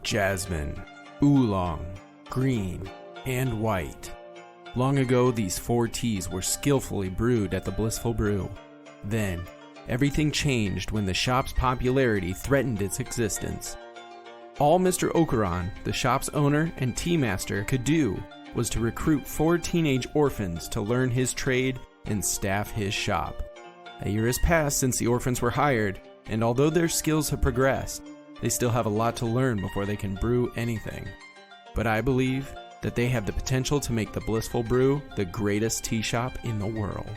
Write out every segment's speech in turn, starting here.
jasmine, oolong, green, and white. Long ago, these 4 teas were skillfully brewed at the Blissful Brew. Then, everything changed when the shop's popularity threatened its existence. All Mr. Okuran, the shop's owner and tea master, could do was to recruit 4 teenage orphans to learn his trade and staff his shop. A year has passed since the orphans were hired, and although their skills have progressed, they still have a lot to learn before they can brew anything. But I believe that they have the potential to make the Blissful Brew the greatest tea shop in the world.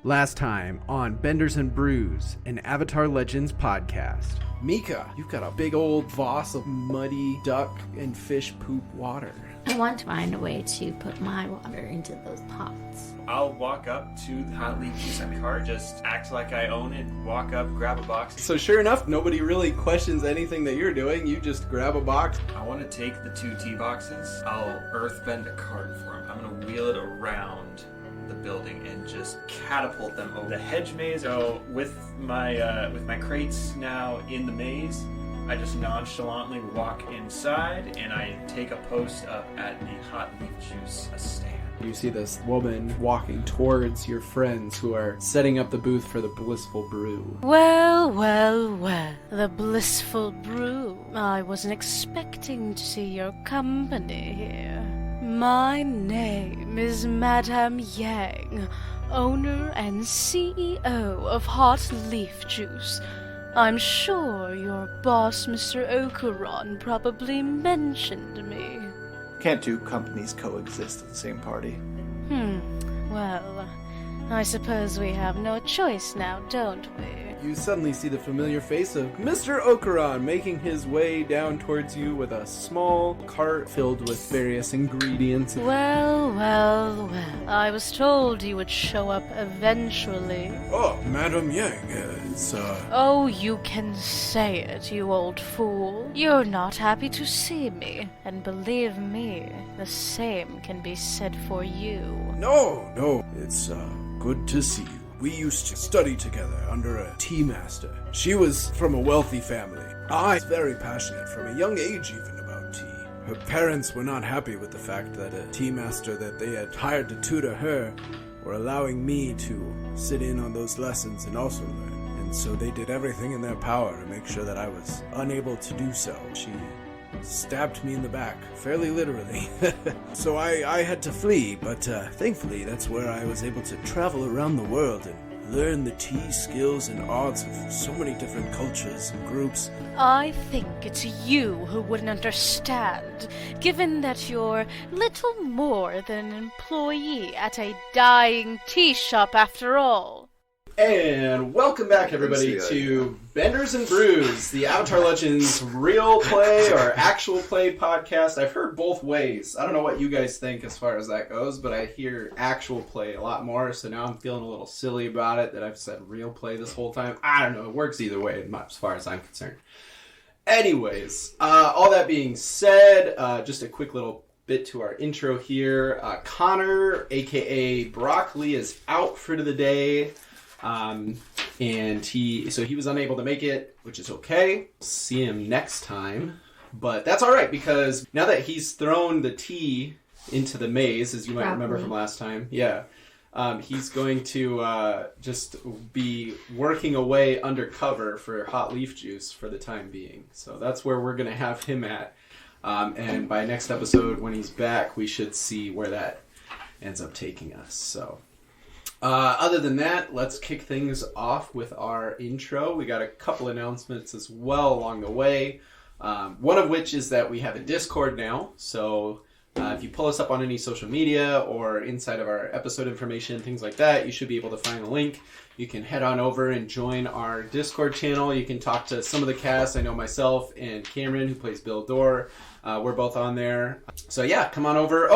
Last time on Benders and Brews, an Avatar Legends podcast. Meeka, you've got a big old vase of muddy duck and fish poop water. I want to find a way to put my water into those pots. I'll walk up to the hot leaf juice car, just act like I own it, walk up, grab a box. So sure enough, nobody really questions anything that you're doing. You just grab a box. I want to take the 2 tea boxes. I'll earthbend a cart for them. I'm going to wheel it around the building and just catapult them over the hedge maze. So with my crates now in the maze, I just nonchalantly walk inside and I take a post up at the hot leaf juice stand. You see this woman walking towards your friends who are setting up the booth for the Blissful Brew. Well, the Blissful Brew. I wasn't expecting to see your company here. My name is Madame Yang, owner and CEO of Hot Leaf Juice. I'm sure your boss, Mr. Okuran, probably mentioned me. Can't 2 companies coexist at the same party? Well, I suppose we have no choice now, don't we? You suddenly see the familiar face of Mr. Okuran making his way down towards you with a small cart filled with various ingredients. Well. I was told you would show up eventually. Oh, Madam Yang, Oh, you can say it, you old fool. You're not happy to see me, and believe me, the same can be said for you. No, it's, good to see you. We used to study together under a tea master. She was from a wealthy family. I was very passionate from a young age even about tea. Her parents were not happy with the fact that a tea master that they had hired to tutor her were allowing me to sit in on those lessons and also learn. And so they did everything in their power to make sure that I was unable to do so. She stabbed me in the back, fairly literally. So I had to flee, but thankfully that's where I was able to travel around the world and learn the tea skills and arts of so many different cultures and groups. I think it's you who wouldn't understand, given that you're little more than an employee at a dying tea shop after all. And welcome back, everybody, to Benders and Brews, the Avatar Legends real play or actual play podcast. I've heard both ways. I don't know what you guys think as far as that goes, but I hear actual play a lot more, so now I'm feeling a little silly about it that I've said real play this whole time. I don't know. It works either way as far as I'm concerned. Anyways, all that being said, just a quick little bit to our intro here. Connor, a.k.a. Broccoli, is out for the day. And he was unable to make it, which is okay. See him next time. But that's all right, because now that he's thrown the tea into the maze, as you might remember from last time, he's going to just be working away undercover for Hot Leaf Juice for the time being. So that's where we're going to have him at. And by next episode, when he's back, we should see where that ends up taking us. So other than that, let's kick things off with our intro. We got a couple announcements as well along the way. One of which is that we have a Discord now. So if you pull us up on any social media or inside of our episode information, things like that, you should be able to find a link. You can head on over and join our Discord channel. You can talk to some of the cast. I know myself and Cameron, who plays Bill Dorr. We're both on there. So yeah, come on over.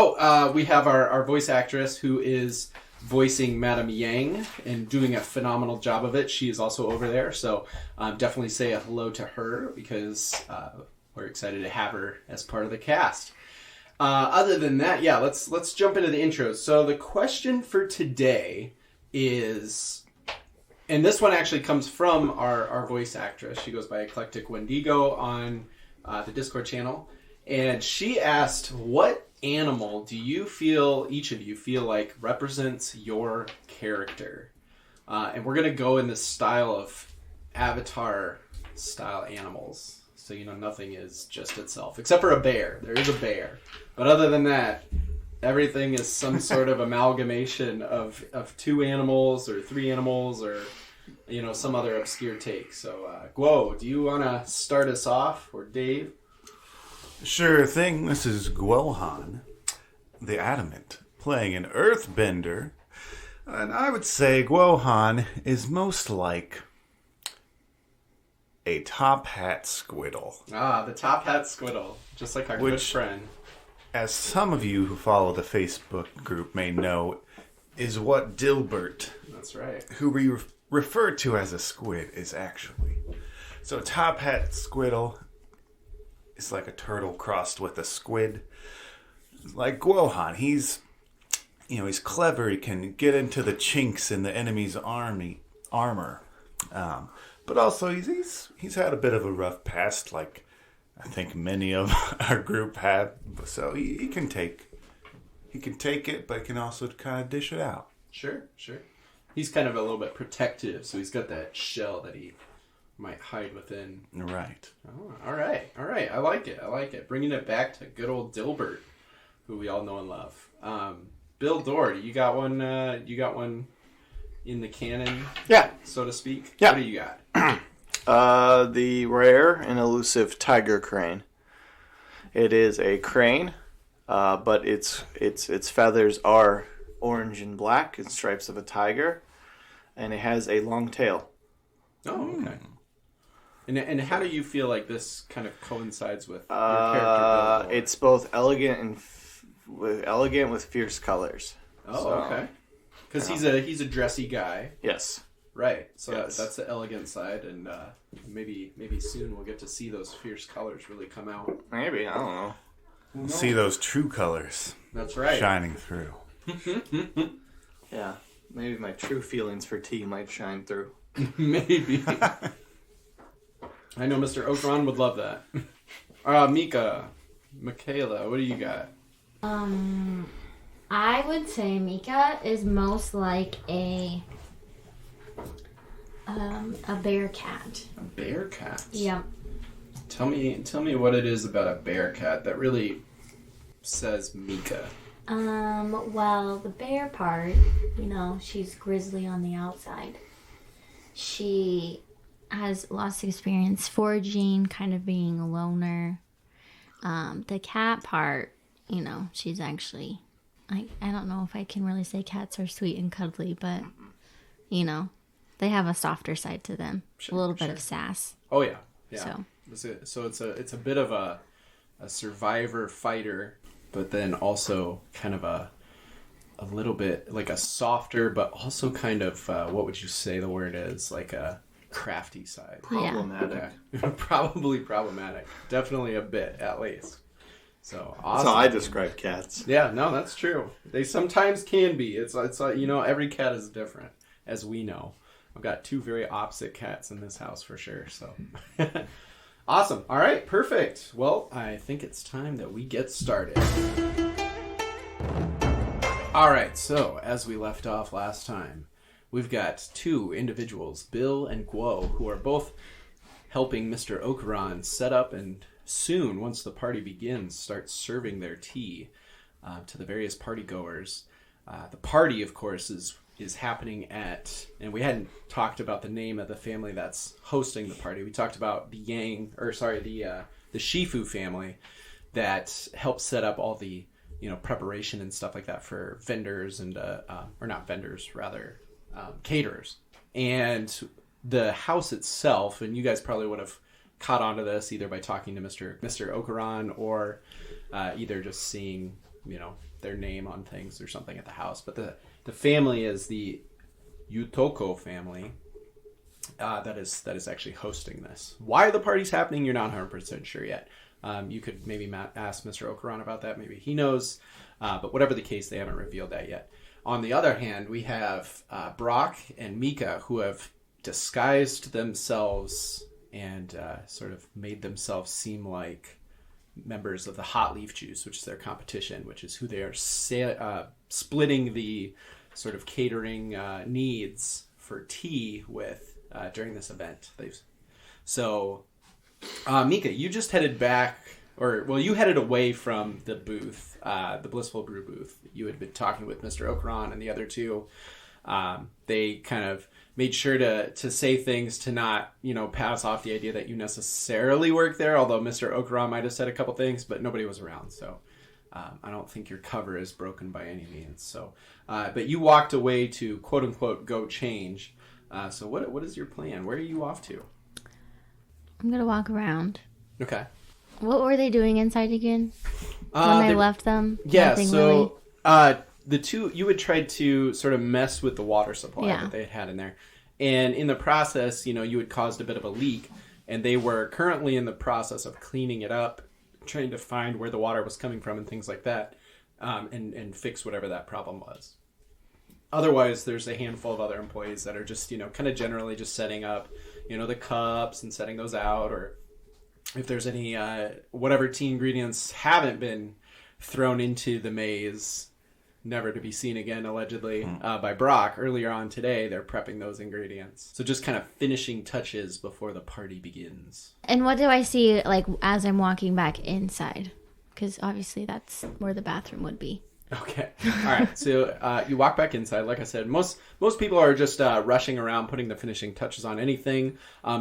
We have our voice actress who is voicing Madame Yang and doing a phenomenal job of it. She is also over there, so definitely say a hello to her, because we're excited to have her as part of the cast. Other than that, let's jump into the intros. So the question for today is, and this one actually comes from our voice actress. She goes by Eclectic Wendigo on the Discord channel, and she asked, what animal do you feel, each of you feel like represents your character? And we're going to go in this style of Avatar style animals. So, nothing is just itself. Except for a bear. There is a bear. But other than that, everything is some sort of amalgamation of two animals or three animals or, some other obscure take. So, Guo, do you want to start us off? Or Dave? Sure thing. This is Guohan, the Adamant, playing an Earthbender. And I would say Guohan is most like a top hat squiddle. Ah, the top hat squiddle. Just like our good friend. As some of you who follow the Facebook group may know, is what Dilbert, that's right, who we refer to as a squid, is actually. So top hat squiddle is like a turtle crossed with a squid. Like Guohan, he's clever. He can get into the chinks in the enemy's armor. But also he's had a bit of a rough past, like I think many of our group have. So he can take it, but he can also kind of dish it out. Sure. He's kind of a little bit protective, so he's got that shell that he might hide within. Right. Oh, all right. I like it. Bringing it back to good old Dilbert, who we all know and love. Bill Doherty, you got one in the canon, so to speak? Yeah. What do you got? The rare and elusive tiger crane. It is a crane, but its feathers are orange and black and stripes of a tiger, and it has a long tail. Oh, okay. And how do you feel like this kind of coincides with your character? It's both elegant with fierce colors. Oh, so, okay. Because he's a dressy guy. Yes. Right. So yes. that's the elegant side, and maybe soon we'll get to see those fierce colors really come out. Maybe, I don't know. We'll see those true colors. That's right. Shining through. Yeah. Maybe my true feelings for tea might shine through. Maybe. I know Mr. Okuran would love that. Meeka, Michaela, what do you got? I would say Meeka is most like a bear cat. A bear cat? Yep. Tell me what it is about a bear cat that really says Meeka. Well, the bear part, she's grizzly on the outside. She has lots of experience foraging, kind of being a loner. The cat part, she's actually, I don't know if I can really say cats are sweet and cuddly, but, they have a softer side to them. A little bit of sass. Oh, yeah. So it's a bit of a survivor fighter, but then also kind of a little bit like a softer, but also kind of, what would you say the word is? Like a crafty side. Problematic. Okay. Probably problematic. Definitely a bit, at least. So awesome. That's how I describe cats. Yeah, no, that's true. They sometimes can be. It's every cat is different, as we know. I've got two very opposite cats in this house for sure. So awesome. All right, perfect. Well, I think it's time that we get started. All right, so as we left off last time, we've got two individuals, Bill and Guo, who are both helping Mr. Okuran set up and soon, once the party begins, start serving their tea to the various party goers. The party, of course, is happening at, and we hadn't talked about the name of the family that's hosting the party. We talked about the Shifu family that helps set up all the preparation and stuff like that for vendors and or not vendors, rather caterers. And the house itself, and you guys probably would have caught on to this either by talking to Mr. Okuran or either just seeing their name on things or something at the house. But the family is the Yotaku family that is actually hosting this. Why the party's happening, you're not 100% sure yet. You could maybe ask Mr. Okuran about that. Maybe he knows. But whatever the case, they haven't revealed that yet. On the other hand, we have Brock and Meeka, who have disguised themselves and sort of made themselves seem like members of the Hot Leaf Juice, which is their competition, which is who they are splitting the sort of catering needs for tea with during this event. So, Meeka, you just headed back, you headed away from the booth, the Blissful Brew booth. You had been talking with Mr. Okuran and the other two. They kind of made sure to say things to not, pass off the idea that you necessarily work there, although Mr. Okuran might have said a couple things, but nobody was around, so I don't think your cover is broken by any means. So, but you walked away to, quote-unquote, go change. So what is your plan? Where are you off to? I'm going to walk around. Okay. What were they doing inside again? When I left them? Yeah, Nothing so really? the two, you had tried to sort of mess with the water supply that they had in there. And in the process, you had caused a bit of a leak. And they were currently in the process of cleaning it up, trying to find where the water was coming from and things like that, and fix whatever that problem was. Otherwise, there's a handful of other employees that are just, kind of generally just setting up, the cups and setting those out, or if there's any, whatever tea ingredients haven't been thrown into the maze, never to be seen again, allegedly, by Brock earlier on today, they're prepping those ingredients. So just kind of finishing touches before the party begins. And what do I see, as I'm walking back inside? Because obviously that's where the bathroom would be. Okay. All right. So you walk back inside. Like I said, most people are just rushing around, putting the finishing touches on anything. You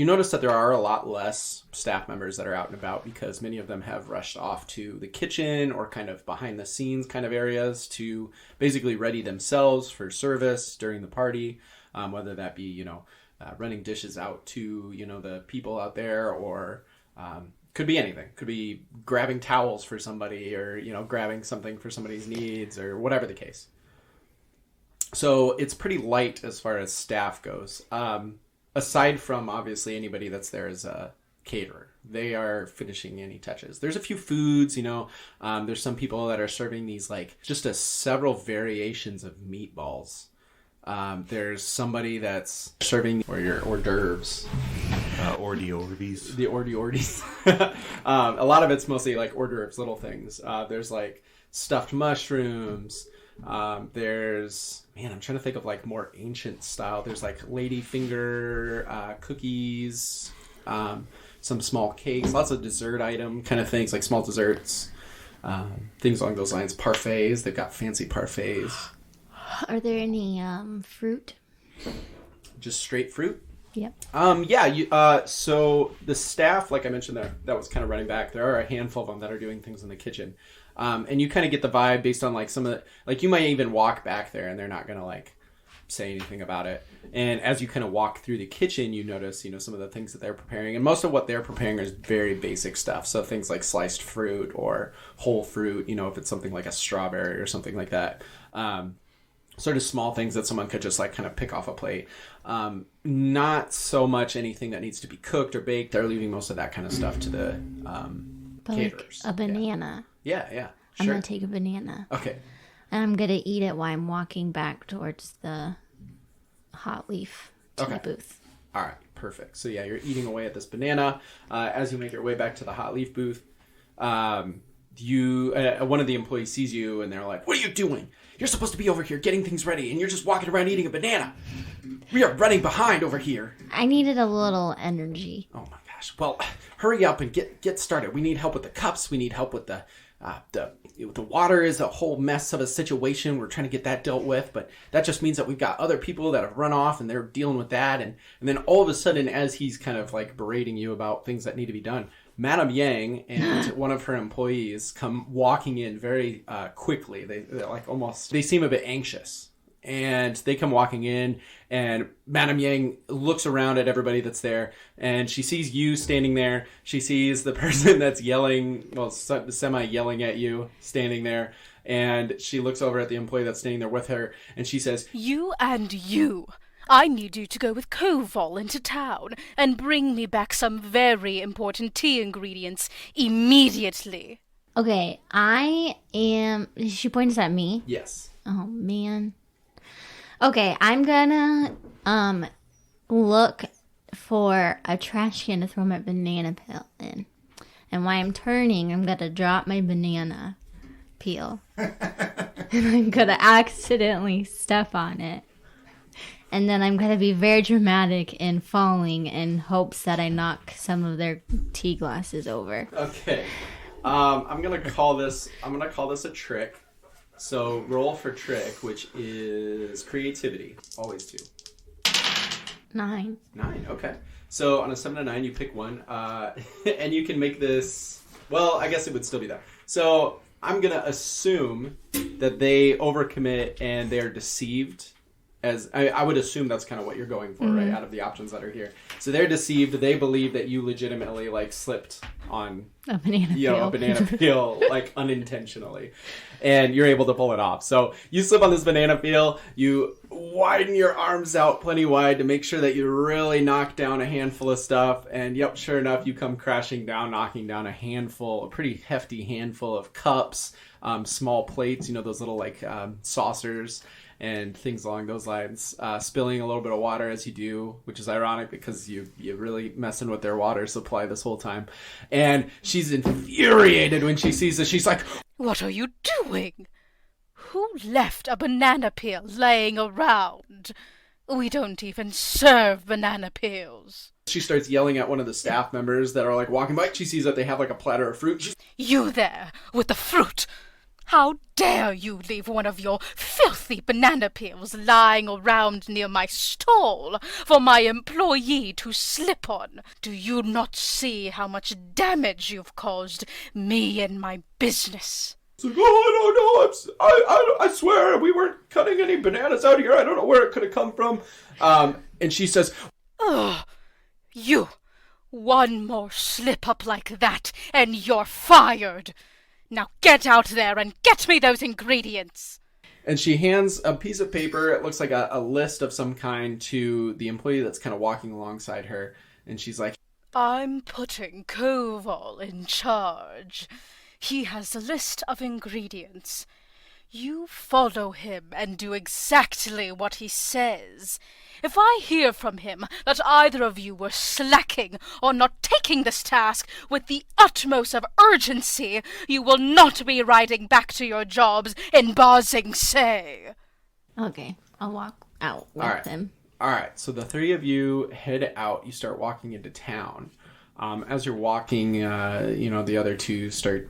notice that there are a lot less staff members that are out and about because many of them have rushed off to the kitchen or kind of behind the scenes kind of areas to basically ready themselves for service during the party, whether that be, running dishes out to, the people out there, or could be anything. Could be grabbing towels for somebody, or, grabbing something for somebody's needs, or whatever the case. So it's pretty light as far as staff goes. Aside from, obviously, anybody that's there as a caterer. They are finishing any touches. There's a few foods, there's some people that are serving these, just several variations of meatballs. There's somebody that's serving your hors d'oeuvres. Ordi-ordies. The ordi-ordies. A lot of it's mostly hors d'oeuvres, little things. There's stuffed mushrooms. There's, I'm trying to think of more ancient style. There's ladyfinger cookies, some small cakes, lots of dessert item kind of things, small desserts, things along those lines. Parfaits. They've got fancy parfaits. Are there any fruit? Just straight fruit? Yep. So the staff, like I mentioned there, that was kind of running back. There are a handful of them that are doing things in the kitchen. And you kind of get the vibe based on some of the, you might even walk back there and they're not going to say anything about it. And as you kind of walk through the kitchen, you notice, some of the things that they're preparing. And most of what they're preparing is very basic stuff. So things like sliced fruit or whole fruit, if it's something like a strawberry or something like that. Sort of small things that someone could just kind of pick off a plate. Not so much anything that needs to be cooked or baked. They're leaving most of that kind of stuff to the caterers. A banana. Yeah. Sure. I'm going to take a banana. Okay. And I'm going to eat it while I'm walking back towards the hot leaf tea booth. All right. Perfect. So yeah, you're eating away at this banana. As you make your way back to the hot leaf booth, one of the employees sees you and they're like, "What are you doing? You're supposed to be over here getting things ready and you're just walking around eating a banana. We are running behind over here." I needed a little energy. Oh my gosh. Well, hurry up and get started. We need help with the cups. We need help with the water is a whole mess of a situation. We're trying to get that dealt with, but that just means that we've got other people that have run off and they're dealing with that. And then all of a sudden, as he's kind of berating you about things that need to be done, Madam Yang and one of her employees come walking in very quickly. They seem a bit anxious. And they come walking in, and Madam Yang looks around at everybody that's there, and she sees you standing there. She sees the person that's yelling, semi-yelling at you, standing there. And she looks over at the employee that's standing there with her, and she says, "You and you. I need you to go with Koval into town and bring me back some very important tea ingredients immediately." Okay, she points at me. Yes. Oh, man. Okay, I'm gonna look for a trash can to throw my banana peel in. And while I'm turning, I'm going to drop my banana peel. And I'm going to accidentally step on it. And then I'm going to be very dramatic in falling in hopes that I knock some of their tea glasses over. Okay. I'm going to call this a trick. So roll for trick, which is creativity. Always 2. 9. 9, okay. So on a 7 to 9, you pick one. And you can make this... Well, I guess it would still be that. So I'm going to assume that they overcommit and they are deceived. As I would assume that's kind of what you're going for, right? Out of the options that are here. So they're deceived. They believe that you legitimately, like, slipped on... A banana peel. A banana peel, like, unintentionally. And you're able to pull it off. So you slip on this banana peel. You widen your arms out plenty wide to make sure that you really knock down a handful of stuff. And, yep, sure enough, you come crashing down, knocking down a pretty hefty handful of cups, small plates, those little, like, saucers, and things along those lines, spilling a little bit of water as you do, which is ironic because you're really messing with their water supply this whole time. And she's infuriated when she sees this. She's like, "What are you doing? Who left a banana peel laying around? We don't even serve banana peels." She starts yelling at one of the staff members that are like walking by. She sees that they have like a platter of fruit. "You there with the fruit! How dare you leave one of your filthy banana peels lying around near my stall for my employee to slip on? Do you not see how much damage you've caused me and my business?" It's like, "Oh, I don't know. I swear we weren't cutting any bananas out here. I don't know where it could have come from." And she says, "Ugh, you. One more slip-up like that, and you're fired. Now get out there and get me those ingredients." And she hands a piece of paper. It looks like a list of some kind to the employee that's kind of walking alongside her. And she's like, "I'm putting Koval in charge. He has a list of ingredients. You follow him and do exactly what he says. If I hear from him that either of you were slacking or not taking this task with the utmost of urgency, you will not be riding back to your jobs in Ba Singh Se." Okay, I'll walk out with him. All right, so the 3 of you head out. You start walking into town. As you're walking, the other 2 start...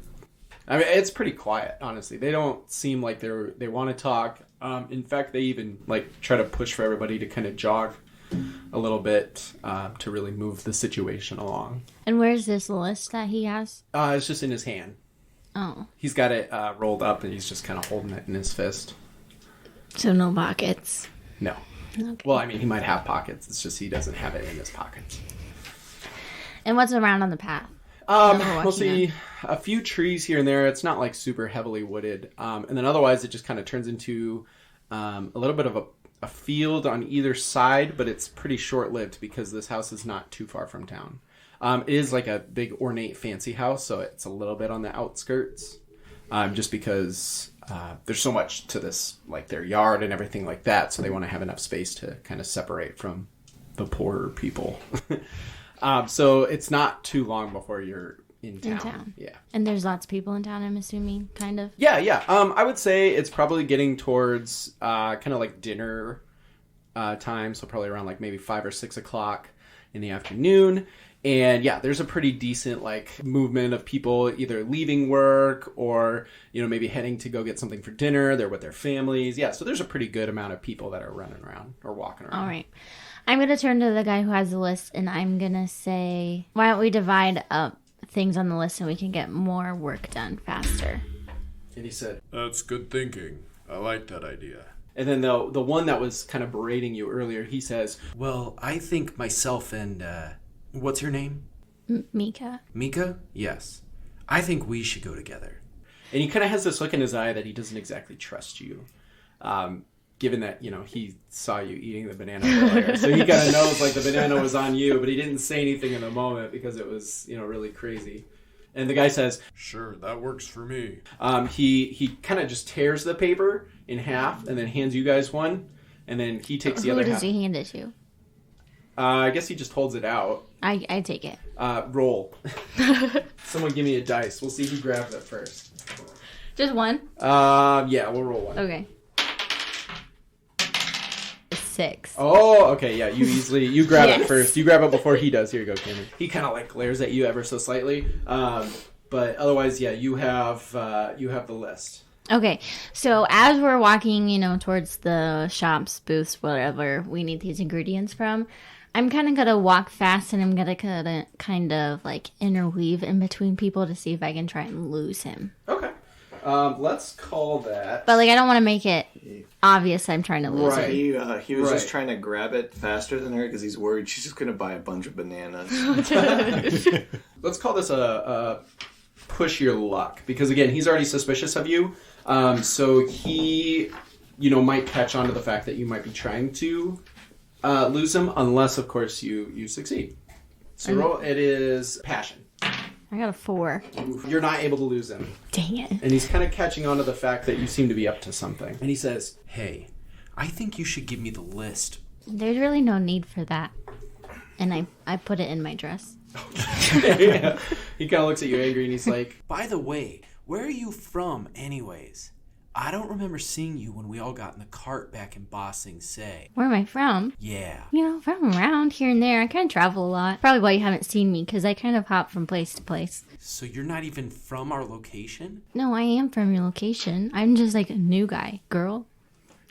I mean, it's pretty quiet, honestly. They don't seem like they want to talk. In fact, they even try to push for everybody to kind of jog a little bit to really move the situation along. And where's this list that he has? It's just in his hand. Oh. He's got it rolled up, and he's just kind of holding it in his fist. So no pockets? No. Okay. Well, I mean, he might have pockets. It's just he doesn't have it in his pockets. And what's around on the path? We'll see a few trees here and there. It's not super heavily wooded. And then otherwise it just kind of turns into a little bit of a field on either side, but it's pretty short-lived because this house is not too far from town. It is like a big ornate fancy house, so it's a little bit on the outskirts. Just because there's so much to this, their yard and everything like that, so they want to have enough space to kind of separate from the poorer people. So it's not too long before you're in town. Yeah. And there's lots of people in town, I'm assuming, kind of? Yeah. I would say it's probably getting towards kind of like dinner time, so probably around maybe 5 or 6 o'clock in the afternoon. And yeah, there's a pretty decent movement of people either leaving work or, maybe heading to go get something for dinner. They're with their families. Yeah, so there's a pretty good amount of people that are running around or walking around. All right. I'm going to turn to the guy who has the list, and I'm going to say, why don't we divide up things on the list and we can get more work done faster? And he said, "That's good thinking. I like that idea." And then the one that was kind of berating you earlier, he says, "Well, I think myself and, what's your name?" Meeka. Meeka? Yes. "I think we should go together." And he kind of has this look in his eye that he doesn't exactly trust you. Given that, he saw you eating the banana earlier. So he kind of knows, the banana was on you, but he didn't say anything in the moment because it was, really crazy. And the guy says, "Sure, that works for me." He kind of just tears the paper in half and then hands you guys one. And then he takes the other half. Who does he hand it to? I guess he just holds it out. I take it. Roll. Someone give me a dice. We'll see who grabs it first. Just one? Yeah, we'll roll one. Okay. 6. Oh, okay, yeah, you grab it Yes. first. You grab it before he does. Here you go, Cameron. He kind of like glares at you ever so slightly. But otherwise, yeah, you have the list. Okay, so as we're walking, towards the shops, booths, whatever we need these ingredients from, I'm kind of going to walk fast and I'm going to kind of like interweave in between people to see if I can try and lose him. Okay. Let's call that... But like, I don't want to make it obvious I'm trying to lose Right. him. He was just trying to grab it faster than her because he's worried she's just going to buy a bunch of bananas. Let's call this a push your luck. Because again, he's already suspicious of you. So he, might catch on to the fact that you might be trying to lose him. Unless, of course, you succeed. So roll, it is passion. I got a 4. You're not able to lose him. Dang it. And he's kind of catching on to the fact that you seem to be up to something. And he says, Hey, I think you should give me the list. There's really no need for that. And I put it in my dress. yeah. He kind of looks at you angry and he's like, By the way, where are you from anyways? I don't remember seeing you when we all got in the cart back in Ba Sing Se. Where am I from? Yeah. From around here and there. I kind of travel a lot. Probably why you haven't seen me, because I kind of hop from place to place. So you're not even from our location? No, I am from your location. I'm just like a new guy. Girl?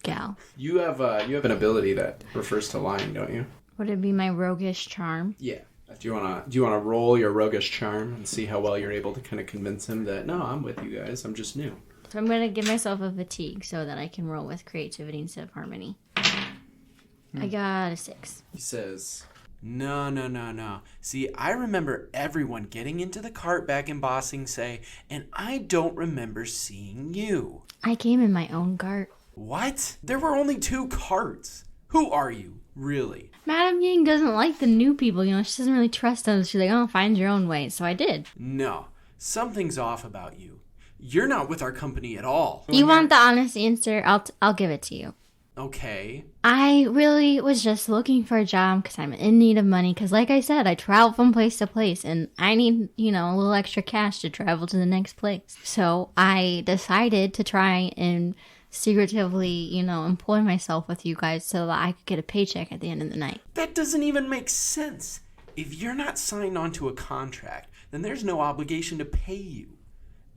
Gal. you have an ability that refers to lying, don't you? Would it be my roguish charm? Yeah. Do you wanna roll your roguish charm and see how well you're able to kind of convince him that, no, I'm with you guys, I'm just new. So I'm going to give myself a fatigue so that I can roll with creativity instead of harmony. I got a 6. He says, No. See, I remember everyone getting into the cart back in Ba Sing Se, and I don't remember seeing you. I came in my own cart. What? There were only 2 carts. Who are you, really? Madame Yang doesn't like the new people, she doesn't really trust them. She's like, oh, find your own way. So I did. No, something's off about you. You're not with our company at all. You want the honest answer? I'll give it to you. Okay. I really was just looking for a job because I'm in need of money. Because like I said, I travel from place to place and I need, a little extra cash to travel to the next place. So I decided to try and secretively, employ myself with you guys so that I could get a paycheck at the end of the night. That doesn't even make sense. If you're not signed onto a contract, then there's no obligation to pay you.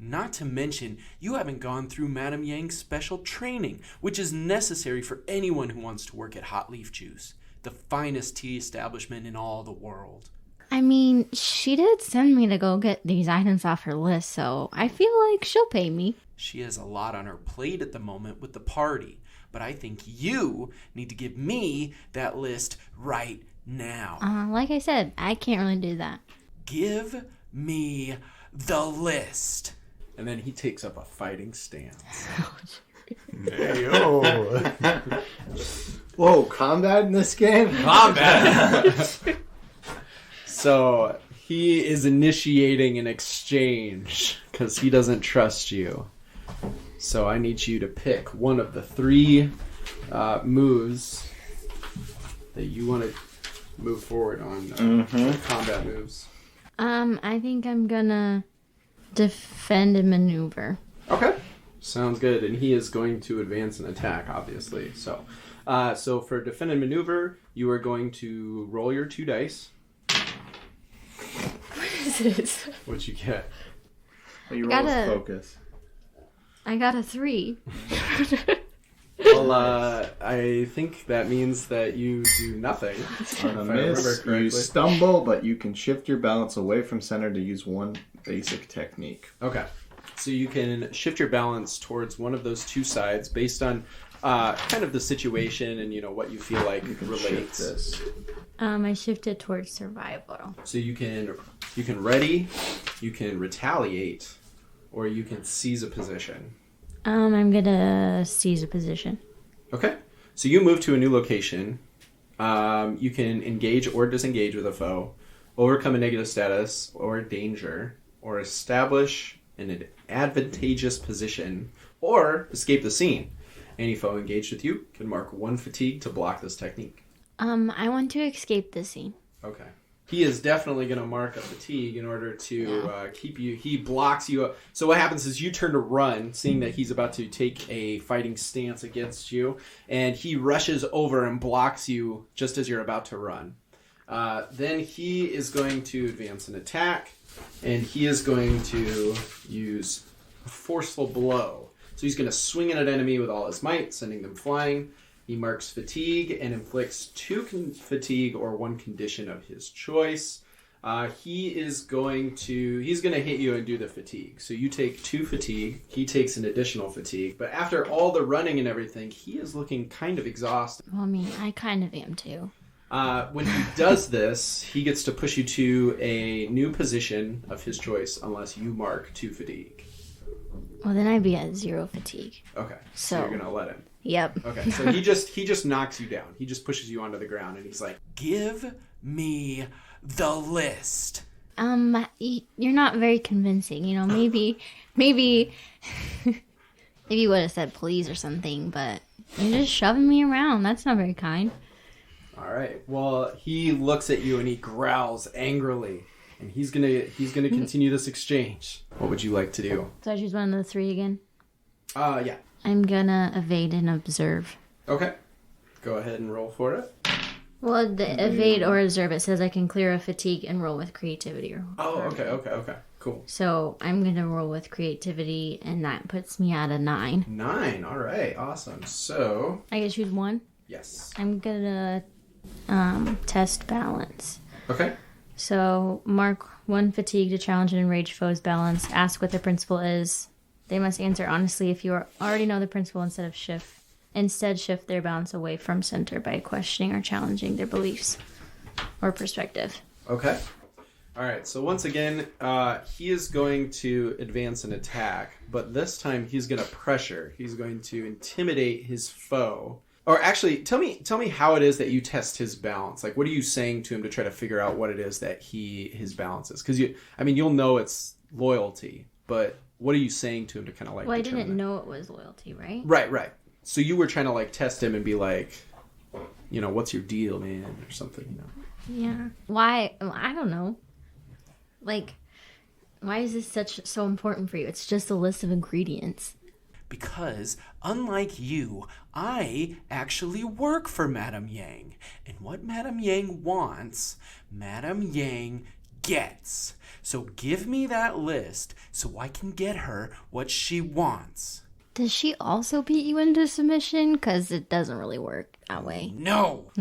Not to mention, you haven't gone through Madame Yang's special training, which is necessary for anyone who wants to work at Hot Leaf Juice, the finest tea establishment in all the world. I mean, she did send me to go get these items off her list, so I feel like she'll pay me. She has a lot on her plate at the moment with the party, but I think you need to give me that list right now. Like I said, I can't really do that. Give me the list. And then he takes up a fighting stance. Hey, yo. Whoa, combat in this game? Combat! So he is initiating an exchange because he doesn't trust you. So I need you to pick one of the 3 moves that you want to move forward on. Combat moves. I think I'm gonna defend and maneuver. Okay. Sounds good. And he is going to advance and attack, obviously. So for defend and maneuver, you are going to roll your 2 dice. What is this? What you get? You got roll with a- focus. I got a 3. Well, I think that means that you do nothing. On a if I remember miss, correctly. you stumble, but you can shift your balance away from center to use one basic technique. Okay. So you can shift your balance towards one of those 2 sides based on kind of the situation and, what you feel like relates. Shift this. I shifted towards survival. So you can ready, you can retaliate, or you can seize a position. I'm gonna seize a position. Okay. So you move to a new location. You can engage or disengage with a foe, overcome a negative status or danger, or establish an advantageous position, or escape the scene. Any foe engaged with you can mark 1 fatigue to block this technique. I want to escape the scene. Okay. He is definitely going to mark a fatigue in order to keep you. He blocks you up. So what happens is you turn to run, seeing that he's about to take a fighting stance against you, and he rushes over and blocks you just as you're about to run. Then he is going to advance an attack, and he is going to use a forceful blow. So he's going to swing at an enemy with all his might, sending them flying. He marks fatigue and inflicts 2 fatigue or 1 condition of his choice. He's going to hit you and do the fatigue. So you take 2 fatigue. He takes an additional fatigue. But after all the running and everything, he is looking kind of exhausted. Well, I mean, I kind of am too. When he does this, he gets to push you to a new position of his choice unless you mark 2 fatigue. Well, then I'd be at 0 fatigue. Okay. So you're going to let him. Yep. Okay, so he just knocks you down. He just pushes you onto the ground, and he's like, "Give me the list." You're not very convincing. You know, maybe you would have said please or something, but you're just shoving me around. That's not very kind. All right. Well, he looks at you and he growls angrily, and he's gonna continue this exchange. What would you like to do? So I choose one of the 3 again. Yeah. I'm gonna evade and observe. Okay. Go ahead and roll for it. Well, the evade or observe, it says I can clear a fatigue and roll with creativity. Okay. Cool. So I'm going to roll with creativity, and that puts me at a 9. 9. All right. Awesome. So... I get to choose 1? Yes. I'm going to test balance. Okay. So mark 1 fatigue to challenge and enrage foe's balance. Ask what the principle is. They must answer honestly. If you already know the principle, instead shift their balance away from center by questioning or challenging their beliefs or perspective. Okay. All right. So once again, he is going to advance an attack, but this time he's going to pressure. He's going to intimidate his foe. Or actually, tell me how it is that you test his balance. Like, what are you saying to him to try to figure out what it is that his balance is? Because you'll know it's loyalty, but what are you saying to him to kind of like? Well, I didn't know it was loyalty, right? Right. So you were trying to like test him and be like, what's your deal, man, or something, Yeah. Why? I don't know. Like, why is this so important for you? It's just a list of ingredients. Because, unlike you, I actually work for Madame Yang. And what Madame Yang wants, Madame Yang gets. So give me that list so I can get her what she wants. Does she also beat you into submission? Because it doesn't really work that way. No.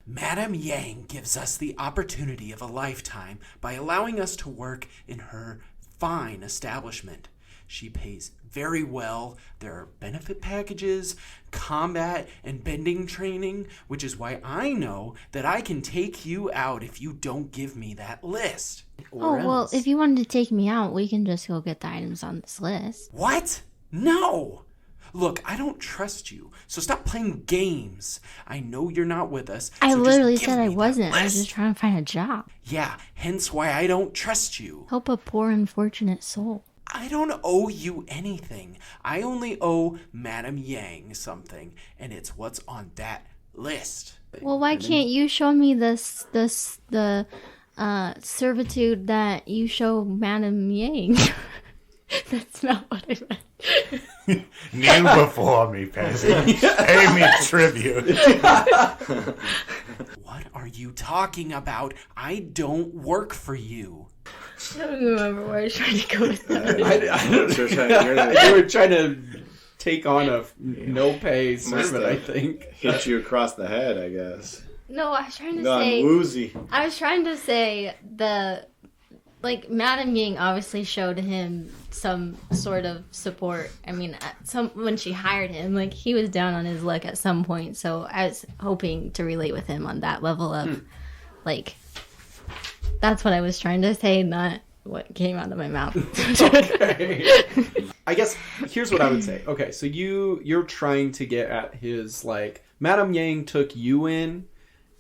Madame Yang gives us the opportunity of a lifetime by allowing us to work in her fine establishment. She pays very well. There are benefit packages, combat and bending training, which is why I know that I can take you out if you don't give me that list. Well, if you wanted to take me out, we can just go get the items on this list. What? No! Look, I don't trust you, so stop playing games. I know you're not with us. I so literally just give said I me wasn't. that I was just trying to find a job. Yeah, hence why I don't trust you. Help a poor, unfortunate soul. I don't owe you anything. I only owe Madame Yang something, and it's what's on that list. Well, why can't you show me the servitude that you show Madame Yang? That's not what I meant. Kneel before me, peasant. Pay me tribute. What are you talking about? I don't work for you. I don't remember where I was trying to go with that. I don't know. You were trying to take on a no-pay servant, I think. Hit you across the head, I guess. No, I was trying to Gone say... woozy. I was trying to say Madame Yang obviously showed him some sort of support. I mean, when she hired him, he was down on his luck at some point. So I was hoping to relate with him on that level of, that's what I was trying to say, not what came out of my mouth. Okay. I guess here's what I would say. Okay, so you're trying to get at his, Madame Yang took you in,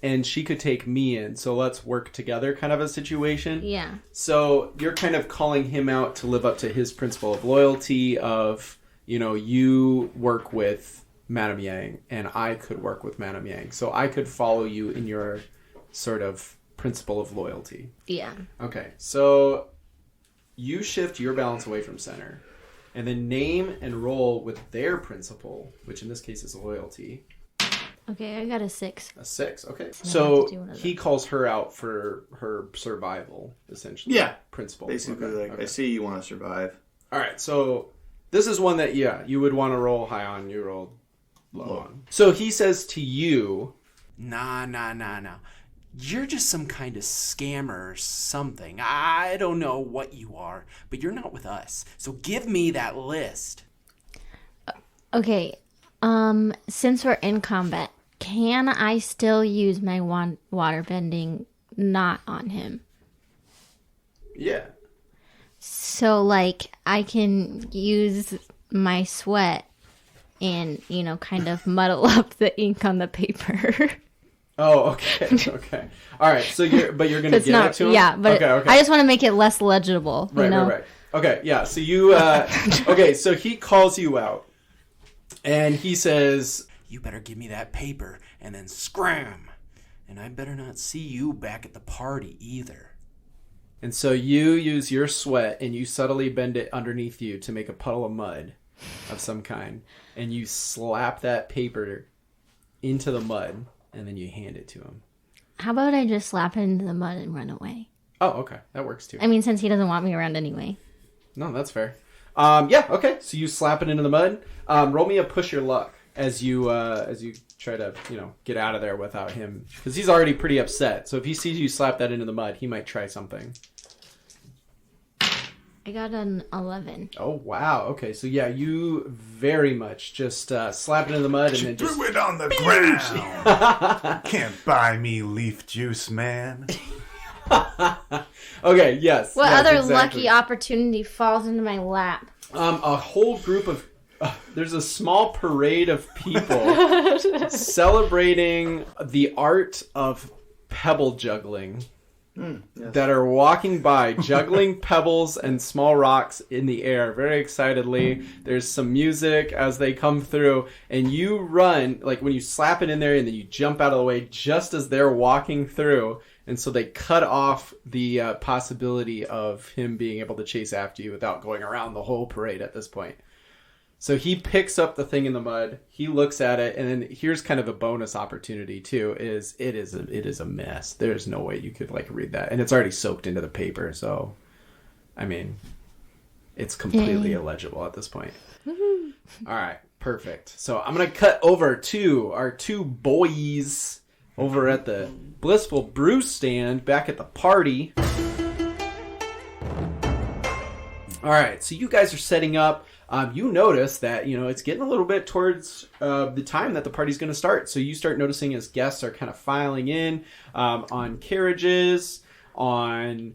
and she could take me in, so let's work together kind of a situation. Yeah. So you're kind of calling him out to live up to his principle of loyalty of, you work with Madame Yang, and I could work with Madame Yang. So I could follow you in your sort of principle of loyalty. Yeah. Okay, so you shift your balance away from center, and then name and roll with their principle, which in this case is loyalty. Okay, I got a 6. A 6, okay. So So he calls her out for her survival, essentially. Yeah. Principle. Basically, Okay. I see you want to survive. All right, so this is one that, you would want to roll high on, you roll low on. So he says to you... Nah. You're just some kind of scammer or something. I don't know what you are, but you're not with us. So give me that list. Okay, since we're in combat, can I still use my water bending not on him? Yeah. So, like, I can use my sweat and, kind of muddle up the ink on the paper. Oh, okay. All right, so you're going to get it to him? Yeah, but okay. I just want to make it less legible, Right. Okay, yeah, so you, okay, so he calls you out, and he says... You better give me that paper and then scram. And I better not see you back at the party either. And so you use your sweat and you subtly bend it underneath you to make a puddle of mud of some kind. And you slap that paper into the mud and then you hand it to him. How about I just slap it into the mud and run away? Oh, okay. That works too. I mean, since he doesn't want me around anyway. No, that's fair. Yeah, okay. So you slap it into the mud. Roll me a push your luck as you try to, get out of there without him. Because he's already pretty upset. So if he sees you slap that into the mud, he might try something. I got an 11. Oh, wow. Okay, so yeah, you very much just slap it into the mud and then just... Threw it on the ground. Can't buy me leaf juice, man. Okay, yes. What yes, other exactly. lucky opportunity falls into my lap? A whole group of... there's a small parade of people celebrating the art of pebble juggling. Yes. That are walking by, juggling pebbles and small rocks in the air very excitedly. There's some music as they come through, and you run, like when you slap it in there and then you jump out of the way just as they're walking through, and so they cut off the possibility of him being able to chase after you without going around the whole parade at this point. So he picks up the thing in the mud, he looks at it, and then here's kind of a bonus opportunity too, is it is a mess. There's no way you could read that. And it's already soaked into the paper, so I mean it's completely illegible at this point. Alright, perfect. So I'm gonna cut over to our two boys over at the Blissful Brew stand back at the party. Alright, so you guys are setting up. You notice that, it's getting a little bit towards the time that the party's going to start. So you start noticing as guests are kind of filing in on carriages, on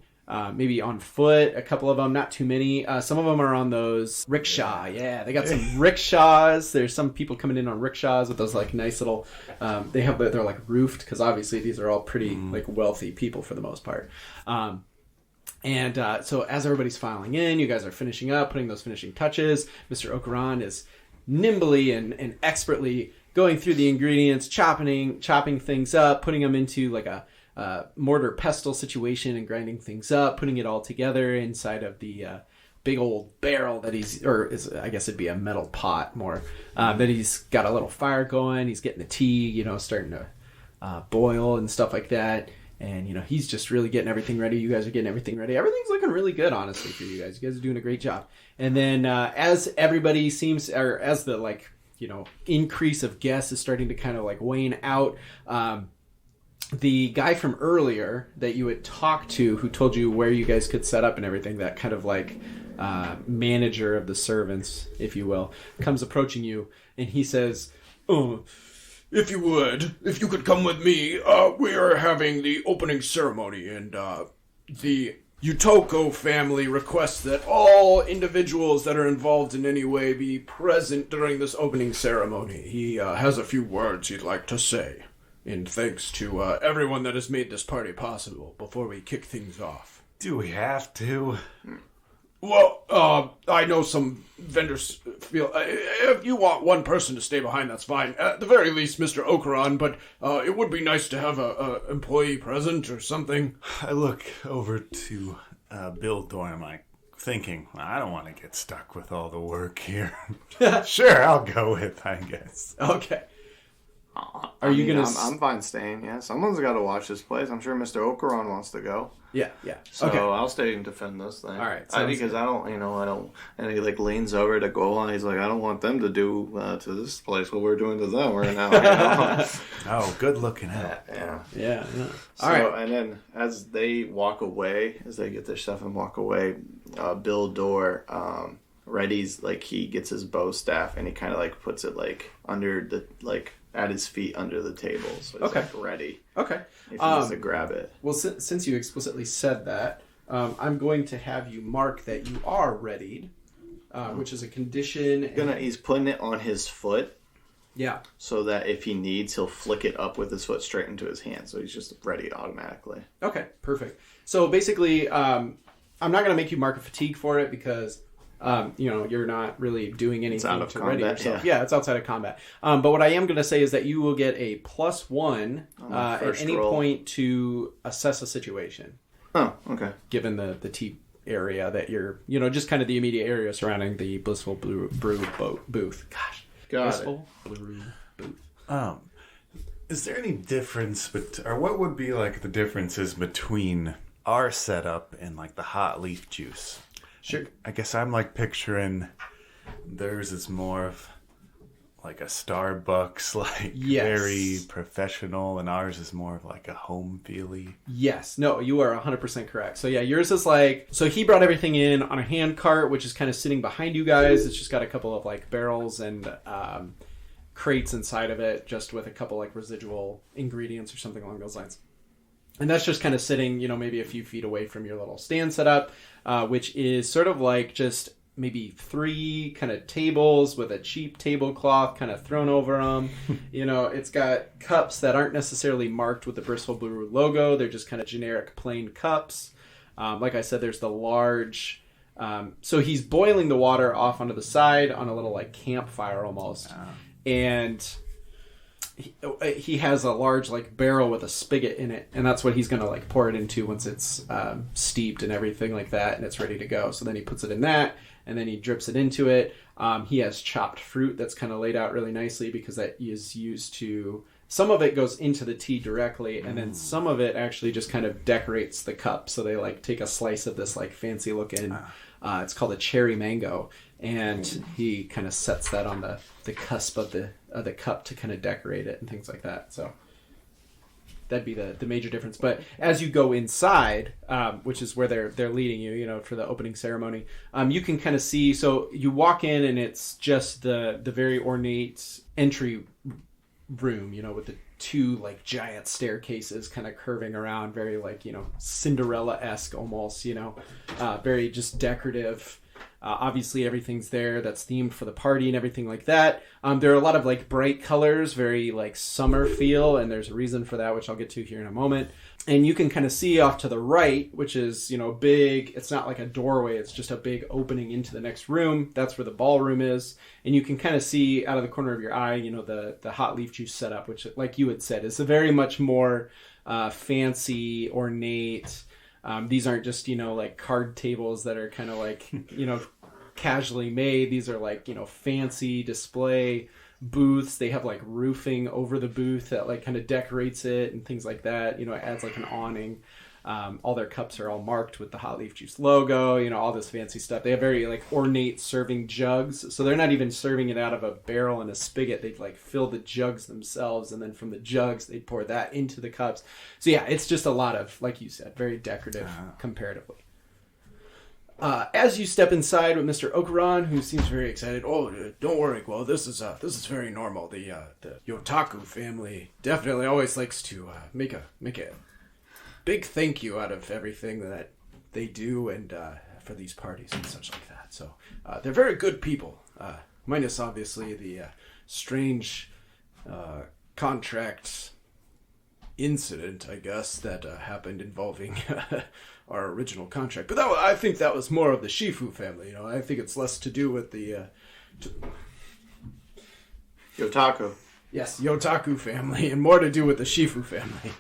maybe on foot, a couple of them, not too many. Some of them are on those rickshaw. Yeah, they got some rickshaws. There's some people coming in on rickshaws with those nice little, they're roofed because obviously these are all pretty wealthy people for the most part. And so as everybody's filing in, you guys are finishing up, putting those finishing touches. Mr. Okuran is nimbly and expertly going through the ingredients, chopping things up, putting them into a mortar pestle situation and grinding things up, putting it all together inside of the big old barrel that I guess it'd be a metal pot more, that he's got a little fire going. He's getting the tea, starting to boil and stuff like that. And, he's just really getting everything ready. You guys are getting everything ready. Everything's looking really good, honestly, for you guys. You guys are doing a great job. And then as everybody seems, or as the, increase of guests is starting to kind of, wane out, the guy from earlier that you had talked to who told you where you guys could set up and everything, that kind of, manager of the servants, if you will, comes approaching you. And he says, If you could come with me, we are having the opening ceremony, and the Yotaku family requests that all individuals that are involved in any way be present during this opening ceremony. He has a few words he'd like to say, in thanks to everyone that has made this party possible before we kick things off. Do we have to? Well, I know some vendors feel if you want one person to stay behind, that's fine. At the very least, Mr. Okuran, but it would be nice to have a employee present or something. I look over to Bill Dorn, thinking, I don't want to get stuck with all the work here. Sure, I'll go with, I guess. Okay. I'm fine staying. Yeah, someone's got to watch this place. I'm sure Mr. Okuran wants to go. Yeah. So okay. I'll stay and defend this thing. All right. Because I don't. And he leans over to Guohan. He's like, I don't want them to do to this place what we're doing to them right now. Oh, good looking out. Yeah. All right. And then as they walk away, as they get their stuff and walk away, Bill Dorr readies, he gets his bow staff and he kind of puts it under the at his feet under the table, so he's ready. Okay. If he wants to grab it. Well, since you explicitly said that, I'm going to have you mark that you are readied, which is a condition. He's putting it on his foot. Yeah. So that if he needs, he'll flick it up with his foot straight into his hand. So he's just ready automatically. Okay, perfect. So basically, I'm not going to make you mark a fatigue for it because, you're not really doing anything to ready yourself. Yeah, it's outside of combat. But what I am going to say is that you will get a +1 at any point to assess a situation. Oh, okay. Given the tea area that you're, just kind of the immediate area surrounding the Blissful Brew booth. Gosh. Blissful Brew booth. Is there any difference, or what would be the differences between our setup and the hot leaf juice? Sure. I guess I'm picturing theirs is more of a Starbucks, yes. Very professional, and ours is more of a home feely. Yes. No, you are 100% correct. So yeah, yours is so he brought everything in on a hand cart, which is kind of sitting behind you guys. It's just got a couple of barrels and crates inside of it, just with a couple residual ingredients or something along those lines. And that's just kind of sitting, maybe a few feet away from your little stand setup, which is sort of just maybe 3 kind of tables with a cheap tablecloth kind of thrown over them. It's got cups that aren't necessarily marked with the Blissful Brew logo. They're just kind of generic plain cups. Like I said, there's the large... so he's boiling the water off onto the side on a little campfire almost. And... He has a large barrel with a spigot in it, and that's what he's gonna pour it into once it's steeped and everything like that, and it's ready to go. So then he puts it in that, and then he drips it into it. He has chopped fruit that's kind of laid out really nicely because that is used to. Some of it goes into the tea directly, and then some of it actually just kind of decorates the cup. So they take a slice of this fancy looking. It's called a cherry mango, and he kind of sets that on the cusp of the cup to kind of decorate it and things like that. So that'd be the major difference. But as you go inside, which is where they're leading you, for the opening ceremony, you can kind of see. So you walk in, and it's just the very ornate entry room, with the 2 giant staircases kind of curving around, very Cinderella-esque almost, very just decorative. Obviously everything's there that's themed for the party and everything like that. There are a lot of bright colors, very summer feel, and there's a reason for that, which I'll get to here in a moment. And you can kind of see off to the right, which is, big, it's not like a doorway, it's just a big opening into the next room. That's where the ballroom is. And you can kind of see out of the corner of your eye, the hot leaf juice setup, which, like you had said, is a very much more fancy, ornate. These aren't just, card tables that are kind of casually made. These are fancy display booths. They have roofing over the booth that kind of decorates it and things like that. It adds an awning. All their cups are all marked with the hot leaf juice logo, all this fancy stuff. They have very ornate serving jugs. So they're not even serving it out of a barrel and a spigot. They've fill the jugs themselves, and then from the jugs they pour that into the cups. So yeah, it's just a lot of, like you said, very decorative comparatively. As you step inside with Mr. Okuran, who seems very excited. Oh, don't worry. Well, this is very normal. The Yotaku family definitely always likes to make a big thank you out of everything that they do and for these parties and such like that. So they're very good people. Minus obviously the strange contract incident, I guess, that happened involving our original contract. But I think that was more of the Shifu family. You know, I think it's less to do with the Yotaku. Yes, Yotaku family, and more to do with the Shifu family.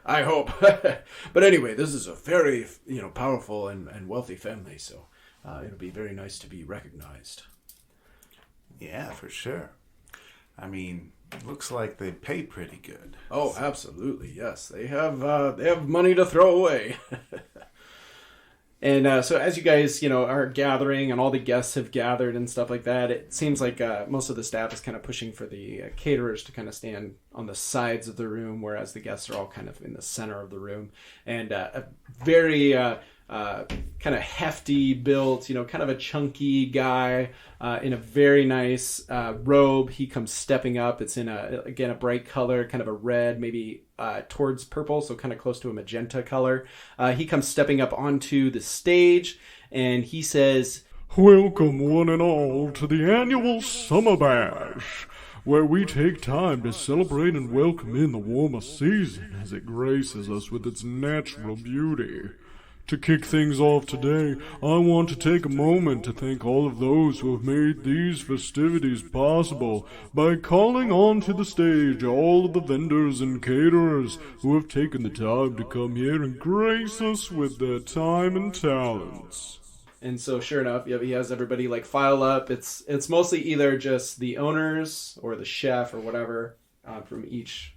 I hope. But anyway, this is a very, powerful and wealthy family, so it'll be very nice to be recognized. Yeah, for sure. I mean, looks like they pay pretty good. Oh, absolutely, yes. They have money to throw away. And so as you guys, are gathering and all the guests have gathered and stuff like that, it seems like most of the staff is kind of pushing for the caterers to kind of stand on the sides of the room, whereas the guests are all kind of in the center of the room. And a very kind of hefty built, kind of a chunky guy in a very nice robe. He comes stepping up. It's in a bright color, kind of a red, maybe towards purple, so kind of close to a magenta color. He comes stepping up onto the stage, and he says, "Welcome one and all to the annual Summer Bash, where we take time to celebrate and welcome in the warmer season as it graces us with its natural beauty. To kick things off today, I want to take a moment to thank all of those who have made these festivities possible by calling onto the stage all of the vendors and caterers who have taken the time to come here and grace us with their time and talents." And so, sure enough, he has everybody file up. It's mostly either just the owners or the chef or whatever from each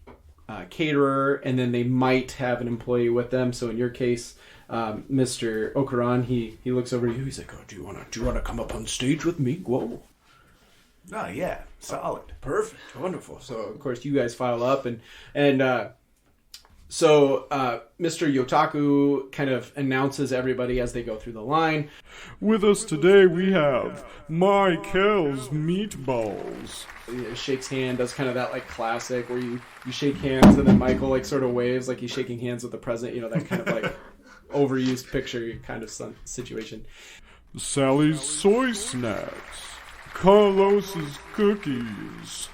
caterer, and then they might have an employee with them. So in your case, Mr. Okuran, he looks over you. He's like, "Oh, do you want to come up on stage with me, Guo?" Oh yeah, solid, perfect, wonderful. So of course you guys file up, so Mr. Yotaku kind of announces everybody as they go through the line. "With us today we have Michael's Meatballs." He shakes hand, does kind of that classic where you shake hands and then Michael sort of waves like he's shaking hands with the president, that kind of overused picture kind of situation. "Sally's Soy Snacks, Carlos's Cookies,"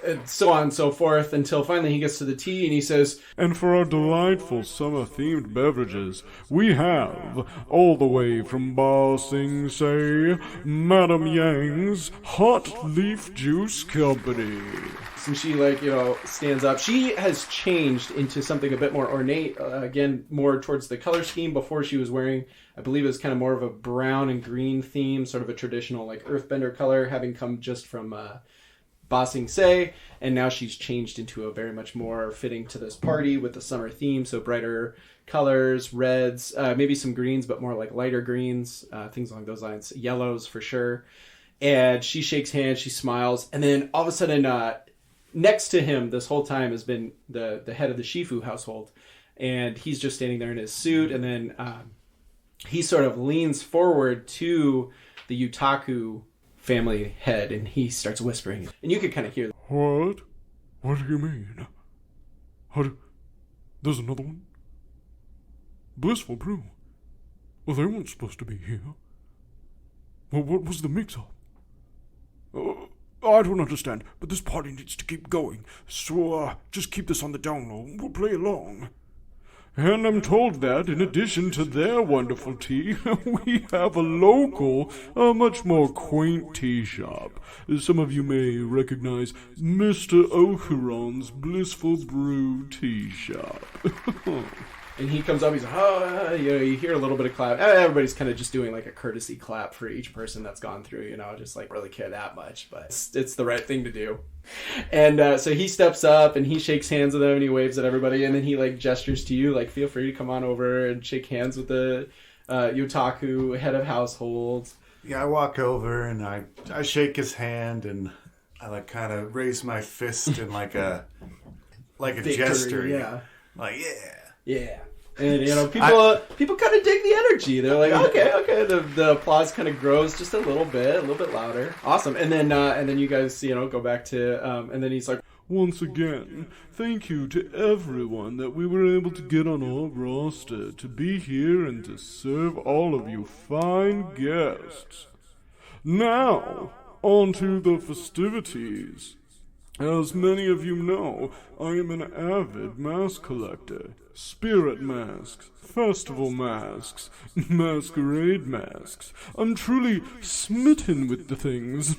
and so on and so forth, until finally he gets to the tea and he says, "And for our delightful summer-themed beverages, we have, all the way from Ba Sing Se, Madam Yang's Hot Leaf Juice Company." And she stands up. She has changed into something a bit more ornate, again, more towards the color scheme. Before she was wearing, I believe it was kind of more of a brown and green theme, sort of a traditional earthbender color, having come just from Ba Sing Se, and now she's changed into a very much more fitting to this party with the summer theme, so brighter colors, reds, maybe some greens, but more lighter greens, things along those lines, yellows for sure. And she shakes hands, she smiles, and then all of a sudden, next to him this whole time has been the head of the Shifu household, and he's just standing there in his suit, and then he sort of leans forward to the Yotaku family head, and he starts whispering, and you can kind of hear, "What? What do you mean? There's another one? Blissful Brew? Well, they weren't supposed to be here. Well, what was the mix-up? I don't understand, but this party needs to keep going, so just keep this on the down low, we'll play along. And I'm told that, in addition to their wonderful tea, we have a local, much more quaint tea shop. Some of you may recognize Mr. Okuran's Blissful Brew tea shop." And he comes up, he's like, you hear a little bit of clap. Everybody's kind of just doing a courtesy clap for each person that's gone through, just really care that much, but it's the right thing to do. And so he steps up and he shakes hands with them and he waves at everybody, and then he gestures to you, feel free to come on over and shake hands with the Yotaku head of household. Yeah, I walk over and I shake his hand and I kind of raise my fist in a Victory, gesture. Yeah. Yeah. And people kind of dig the energy. They're like, okay. The applause kind of grows just a little bit louder. Awesome. And then you guys go back to and then he's like, "Once again, thank you to everyone that we were able to get on our roster to be here and to serve all of you fine guests. Now, on to the festivities. As many of you know, I am an avid mask collector, spirit masks, festival masks, masquerade masks. I'm truly smitten with the things.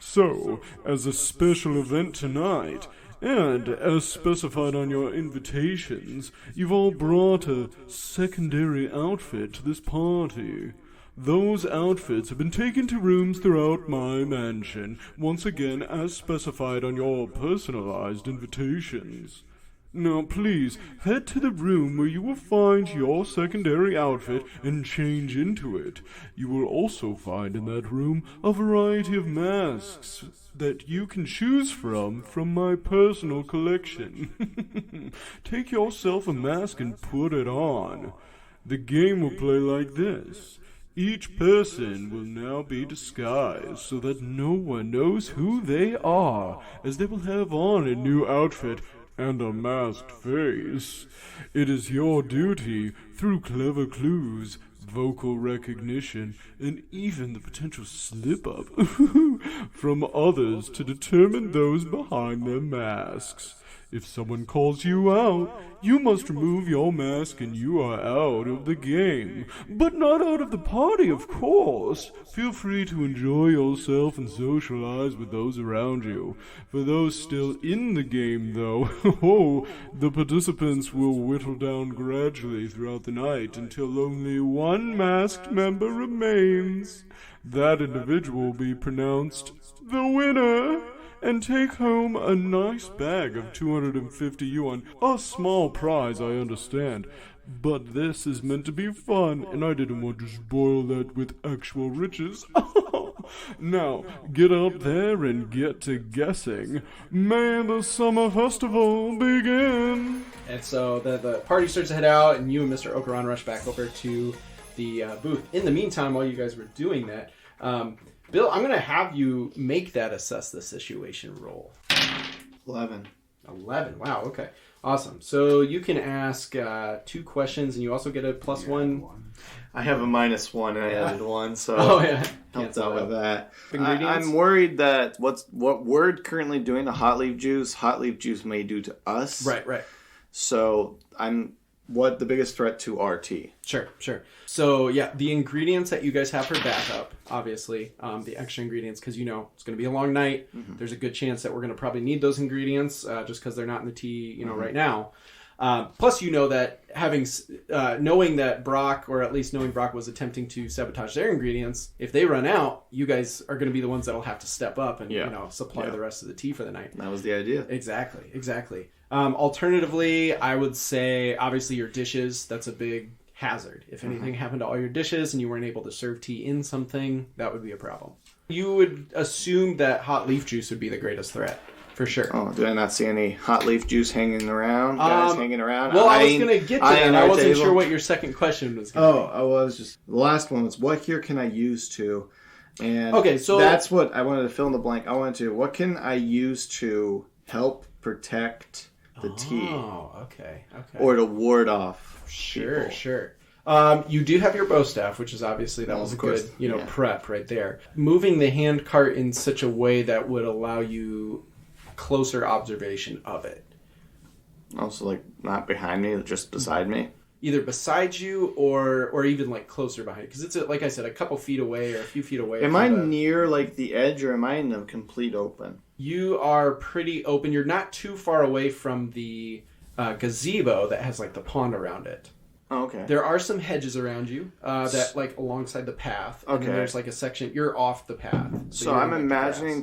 So, as a special event tonight, and as specified on your invitations, you've all brought a secondary outfit to this party. Those outfits have been taken to rooms throughout my mansion, once again as specified on your personalized invitations. Now please, head to the room where you will find your secondary outfit and change into it. You will also find in that room a variety of masks that you can choose from my personal collection. Take yourself a mask and put it on. The game will play like this. Each person will now be disguised so that no one knows who they are, as they will have on a new outfit and a masked face. It is your duty, through clever clues, vocal recognition, and even the potential slip-up from others to determine those behind their masks. If someone calls you out, you must remove your mask and you are out of the game. But not out of the party, of course. Feel free to enjoy yourself and socialize with those around you. For those still in the game, though, the participants will whittle down gradually throughout the night until only one masked member remains. That individual will be pronounced the winner, and take home a nice bag of 250 yuan. A small prize, I understand. But this is meant to be fun, and I didn't want to spoil that with actual riches. Now, get out there and get to guessing. May the summer festival begin! And so the party starts to head out, and you and Mr. Okuran rush back over to the booth. In the meantime, while you guys were doing that, Bill, I'm going to have you make that assess the situation roll. 11. 11. Wow, okay. Awesome. So you can ask 2 questions, and you also get a plus 1. I have a -1, and I added 1, so helped out with that. Ingredients? I'm worried that what we're currently doing, the hot leaf juice may do to us. Right. So what the biggest threat to RT? Sure. So, yeah, the ingredients that you guys have for backup, obviously, the extra ingredients, because it's going to be a long night. Mm-hmm. There's a good chance that we're going to probably need those ingredients just because they're not in the tea, right now. Plus, that knowing that Brock, or at least knowing Brock was attempting to sabotage their ingredients, if they run out, you guys are going to be the ones that'll have to step up and, supply the rest of the tea for the night. That was the idea. Exactly. Alternatively, I would say, obviously, your dishes, that's a big hazard. If anything happened to all your dishes and you weren't able to serve tea in something, that would be a problem. You would assume that hot leaf juice would be the greatest threat, for sure. Oh, did I not see any hot leaf juice hanging around? Guys hanging around? Well, I was going to get to that, and I wasn't sure what your second question was going to be. I was just... The last one was, what here can I use to... And okay, so that's what I wanted to fill in the blank. What can I use to help protect the tea? Oh, okay. Or to ward off Sure. You do have your bow staff, which is obviously, that was a good, prep right there. Moving the hand cart in such a way that would allow you closer observation of it. Also, not behind me, just beside me? Either beside you or even, closer behind you. Because it's, like I said, a couple feet away or a few feet away. Am I near, the edge, or am I in the complete open? You are pretty open. You're not too far away from the gazebo that has, the pond around it. Oh, okay. There are some hedges around you that, alongside the path. And then there's, a section. You're off the path. So I'm imagining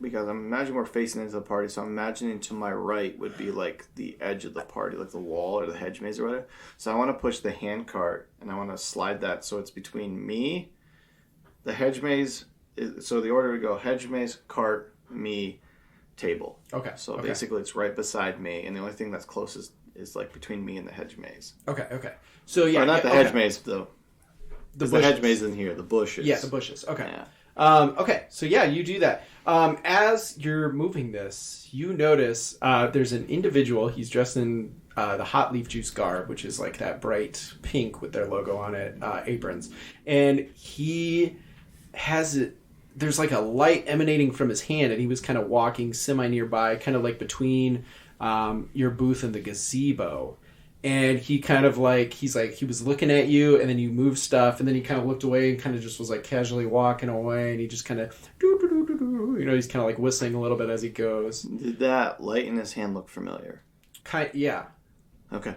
because I'm imagining we're facing into the party, so I'm imagining to my right would be, the edge of the party, the wall or the hedge maze or whatever. So I want to push the hand cart, and I want to slide that so it's between me, the hedge maze. So the order would go hedge maze, cart, me, table. Okay. So basically it's right beside me, and the only thing that's closest is between me and the hedge maze. Okay. So yeah, not the hedge maze though. The hedge maze in here, the bushes. Yeah, the bushes. Okay. Yeah. Okay. So yeah, you do that. As you're moving this, you notice there's an individual. He's dressed in the hot leaf juice garb, which is that bright pink with their logo on it, aprons, and he has it. There's a light emanating from his hand, and he was kind of walking semi nearby, kind of between your booth in the gazebo. And he kind of like, he was looking at you, and then you moved stuff, and then he kind of looked away and kind of just was like casually walking away, and he just kind of, he's kind of like whistling a little bit as he goes. Did that light in his hand look familiar? Yeah. Okay.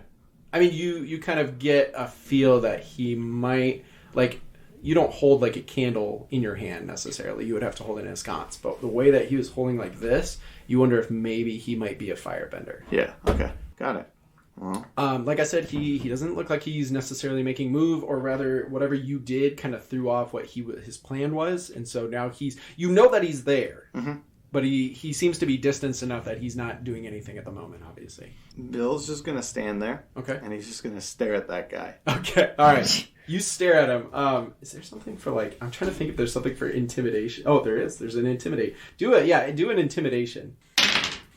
I mean, you kind of get a feel that he might, like, you don't hold like a candle in your hand necessarily. You would have to hold it in a sconce. But the way that he was holding like this, you wonder if maybe he might be a firebender. Yeah, okay. Got it. Well. Like I said, he doesn't look like he's necessarily making move, or rather, whatever you did kind of threw off what his plan was, and so now you know that he's there, but he seems to be distanced enough that he's not doing anything at the moment. Obviously, Bill's just gonna stand there, okay, and he's just gonna stare at that guy. Okay, all right. You stare at him. Is there something for like? I'm trying to think if there's something for intimidation. Oh, there is. There's an intimidate. Do an intimidation.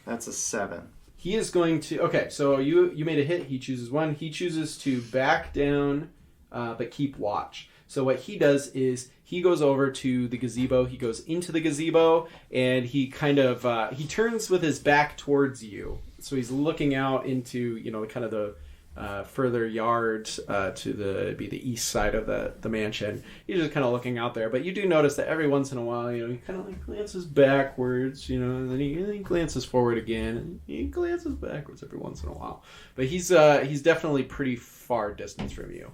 That's a 7. He is going to... Okay, so you made a hit. He chooses 1. He chooses to back down, but keep watch. So what he does is he goes over to the gazebo. He goes into the gazebo, and he kind of... he turns with his back towards you. So he's looking out into, kind of the further yard to the east side of the mansion. He's just kind of looking out there. But you do notice that every once in a while, he kind of like glances backwards, and then he glances forward again, and he glances backwards every once in a while. But he's definitely pretty far distance from you.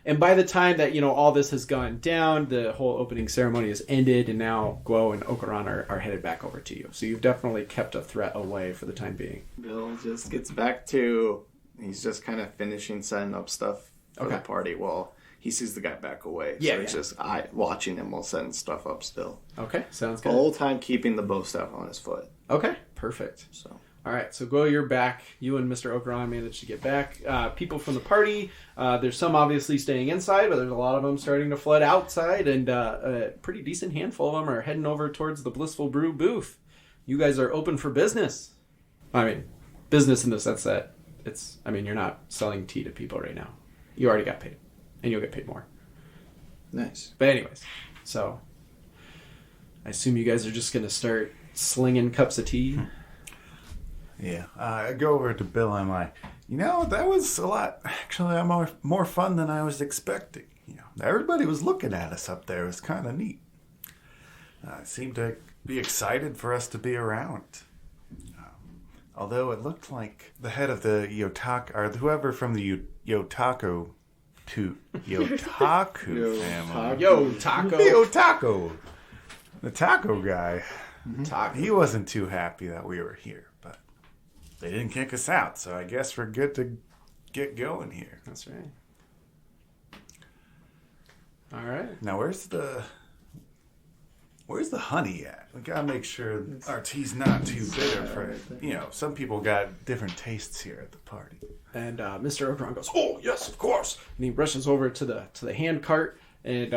And by the time that, all this has gone down, the whole opening ceremony has ended, and now Guo and Okuran are headed back over to you. So you've definitely kept a threat away for the time being. Bill just gets back to... He's just kind of finishing setting up stuff for the party while he sees the guy back away. Yeah, so he's just watching him while setting stuff up still. Okay, sounds good. The whole time keeping the bow staff on his foot. Okay, perfect. So, all right, so Guo, you're back. You and Mr. Okuran managed to get back. People from the party, there's some obviously staying inside, but there's a lot of them starting to flood outside, and a pretty decent handful of them are heading over towards the Blissful Brew booth. You guys are open for business. I mean, business in the sense that you're not selling tea to people right now. You already got paid, and you'll get paid more. Nice. But anyways, so I assume you guys are just going to start slinging cups of tea. Yeah. I go over to Bill and I'm like, that was a lot, actually, more fun than I was expecting. Everybody was looking at us up there. It was kind of neat. Seemed to be excited for us to be around. Although it looked like the head of the Yotaku, or whoever from the Yotaku family. Yotaku. The taco guy. Taco. He wasn't too happy that we were here, but they didn't kick us out, so I guess we're good to get going here. That's right. All right. Now, where's the honey at? We gotta make sure our tea's not too bitter for some people got different tastes here at the party. And Mr. Okuran goes, "Oh yes, of course!" And he rushes over to the hand cart, and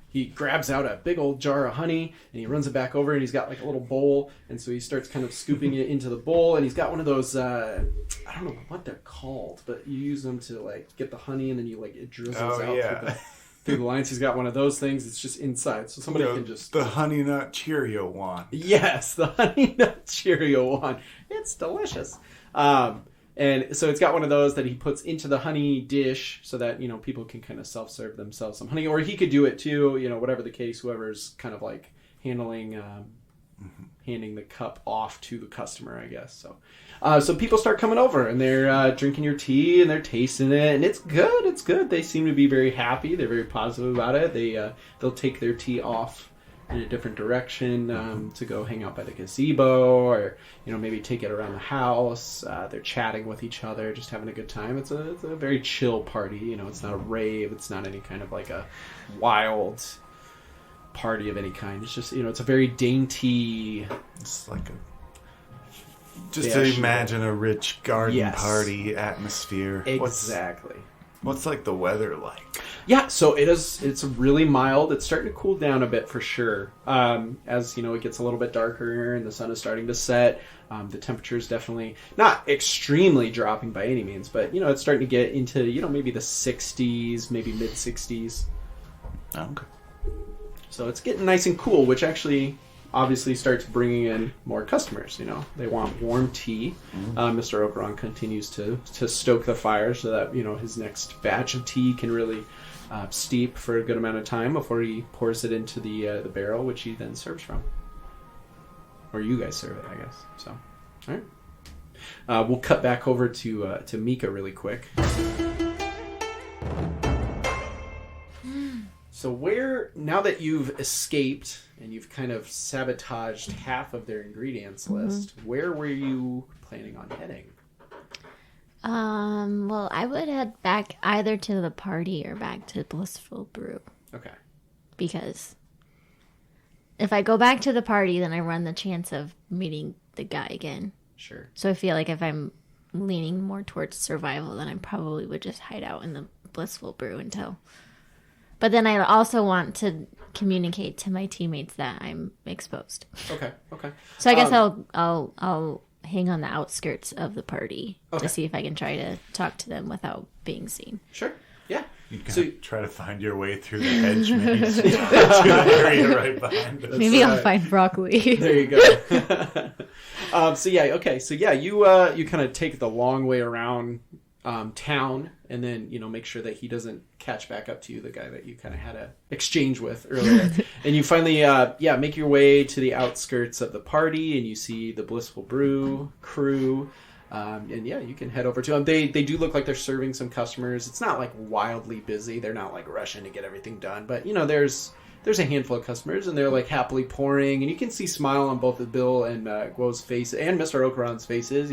he grabs out a big old jar of honey, and he runs it back over, and he's got like a little bowl, and so he starts kind of scooping it into the bowl, and he's got one of those I don't know what they're called, but you use them to like get the honey, and then you like it drizzles out through the lines. He's got one of those things. It's just inside, so somebody can just... The Honey Nut Cheerio one. Yes, the Honey Nut Cheerio one. It's delicious. And so it's got one of those that he puts into the honey dish so that, people can kind of self-serve themselves some honey. Or he could do it too, whatever the case, whoever's kind of like handling... handing the cup off to the customer, I guess. So people start coming over, and they're drinking your tea, and they're tasting it, and it's good. It's good. They seem to be very happy. They're very positive about it. They'll take their tea off in a different direction to go hang out by the gazebo, or maybe take it around the house. They're chatting with each other, just having a good time. It's a very chill party. It's not a rave. It's not any kind of like a wild party of any kind. It's just it's a very dainty. It's like just to imagine a rich garden party atmosphere. Exactly. What's like the weather like? Yeah, so it's really mild. It's starting to cool down a bit for sure. As it gets a little bit darker and the sun is starting to set. The temperature is definitely not extremely dropping by any means, but it's starting to get into maybe the 60s, maybe mid 60s. Okay. So it's getting nice and cool, which actually obviously starts bringing in more customers. They want warm tea. Mr. Okuran continues to stoke the fire so that his next batch of tea can really steep for a good amount of time before he pours it into the barrel, which he then serves from, or you guys serve it, I guess. So, all right. We'll cut back over to Meeka really quick. So now that you've escaped and you've kind of sabotaged half of their ingredients list, where were you planning on heading? Well, I would head back either to the party or back to Blissful Brew. Okay. Because if I go back to the party, then I run the chance of meeting the guy again. Sure. So I feel like if I'm leaning more towards survival, then I probably would just hide out in the Blissful Brew until... But then I also want to communicate to my teammates that I'm exposed. Okay. So I guess I'll hang on the outskirts of the party to see if I can try to talk to them without being seen. Sure. Yeah. You can try to find your way through the hedge maze to the area right behind us. Maybe I'll find broccoli. There you go. You kind of take the long way around town, and then make sure that he doesn't catch back up to you, the guy that you kind of had a exchange with earlier. And you finally make your way to the outskirts of the party, and you see the Blissful Brew crew. You can head over to them. They do look like they're serving some customers. It's not like wildly busy. They're not like rushing to get everything done, but there's a handful of customers, and they're like happily pouring, and you can see smile on both the Bill and Guo's face and Mr. Okuran's faces.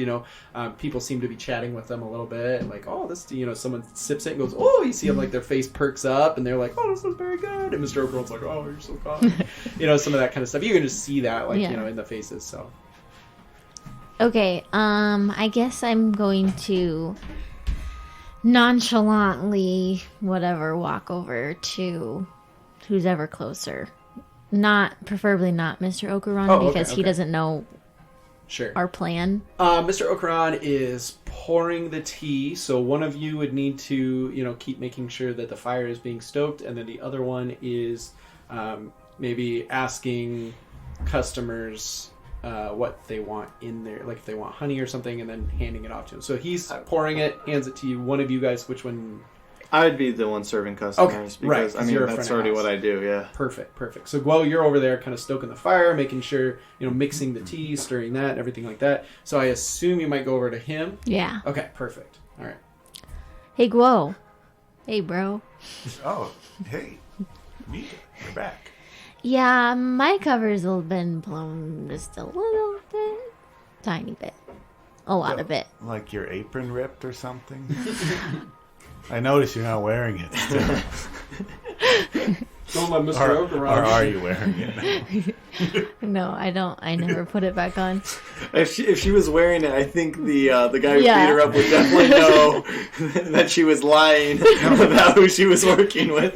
People seem to be chatting with them a little bit, and like, oh, this, someone sips it and goes, oh, you see them like their face perks up, and they're like, oh, this is very good, and Mr. Okuran's like, oh, you're so kind. Some of that kind of stuff. You can just see that, in the faces. So. Okay, I guess I'm going to nonchalantly, walk over to who's ever closer. Preferably not Mr. Okuran, because he doesn't know our plan. Mr. Okuran is pouring the tea, so one of you would need to, keep making sure that the fire is being stoked, and then the other one is maybe asking customers what they want in there, like if they want honey or something, and then handing it off to him. So he's pouring it, hands it to you. One of you guys, which one? I would be the one serving customers, because that's already what I do, yeah. Perfect. So Guo, you're over there kind of stoking the fire, making sure, mixing the tea, stirring that, and everything like that. So I assume you might go over to him? Yeah. Okay, perfect. All right. Hey, Guo. Hey, bro. Oh, hey. Meeka, you're back. Yeah, my cover's been blown just a little bit. Tiny bit. A lot of it. Like your apron ripped or something? I noticed you're not wearing it still. Don't let Mr. Okuran. Or are you wearing it? No, I don't. I never put it back on. If she was wearing it, I think the guy who beat her up would definitely know that she was lying about who she was working with.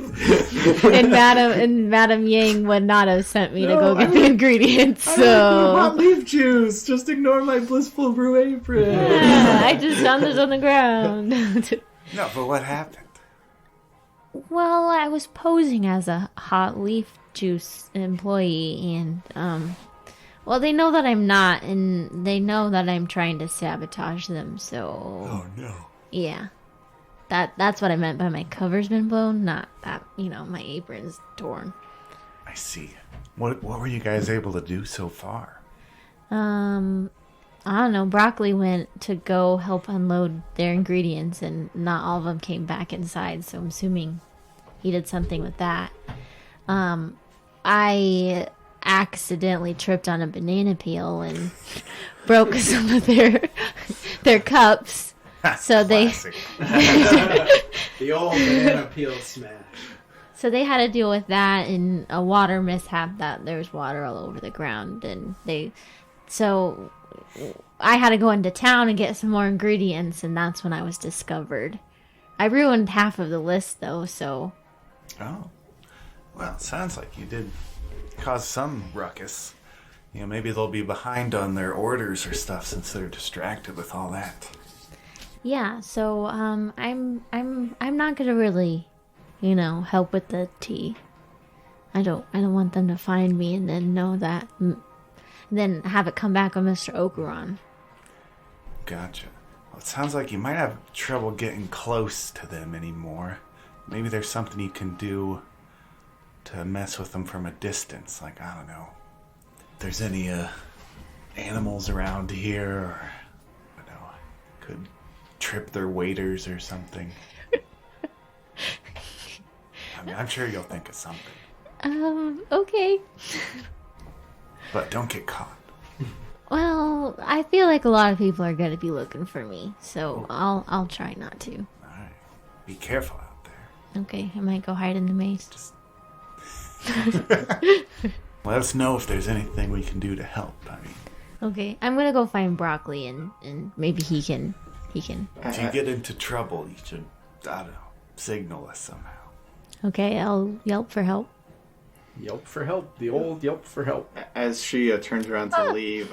And Madam Yang would not have sent me to go get the ingredients. So hot leaf juice. Just ignore my Blissful Brew apron. Yeah, I just found this on the ground. No, but what happened? Well, I was posing as a hot leaf juice employee, and they know that I'm not, and they know that I'm trying to sabotage them. So, oh no, yeah, that's what I meant by my cover's been blown, not that my apron's torn. I see. What were you guys able to do so far? I don't know. Broccoli went to go help unload their ingredients, and not all of them came back inside, so I'm assuming he did something with that. I accidentally tripped on a banana peel and broke some of their cups. So Classic. The old banana peel smash. So they had to deal with that, and a water mishap that there was water all over the ground, and so I had to go into town and get some more ingredients, and that's when I was discovered. I ruined half of the list, though, so... Oh. Well, it sounds like you did cause some ruckus. Maybe they'll be behind on their orders or stuff since they're distracted with all that. Yeah, so, I'm not gonna really, help with the tea. I don't want them to find me and then know that, then have it come back on Mr. Okuran. Gotcha. Well, it sounds like you might have trouble getting close to them anymore. Maybe there's something you can do to mess with them from a distance. Like, I don't know, if there's any animals around here, or, I don't know, could trip their waiters or something. I mean, I'm sure you'll think of something. Okay. But don't get caught. Well, I feel like a lot of people are going to be looking for me, so I'll try not to. Alright. Be careful out there. Okay, I might go hide in the maze. Let us know if there's anything we can do to help. I mean, Okay, I'm going to go find Broccoli and maybe he can. if you get into trouble, you should, I don't know, signal us somehow. Okay, I'll yelp for help. Yelp for help. The old yelp for help. As she turns around to leave,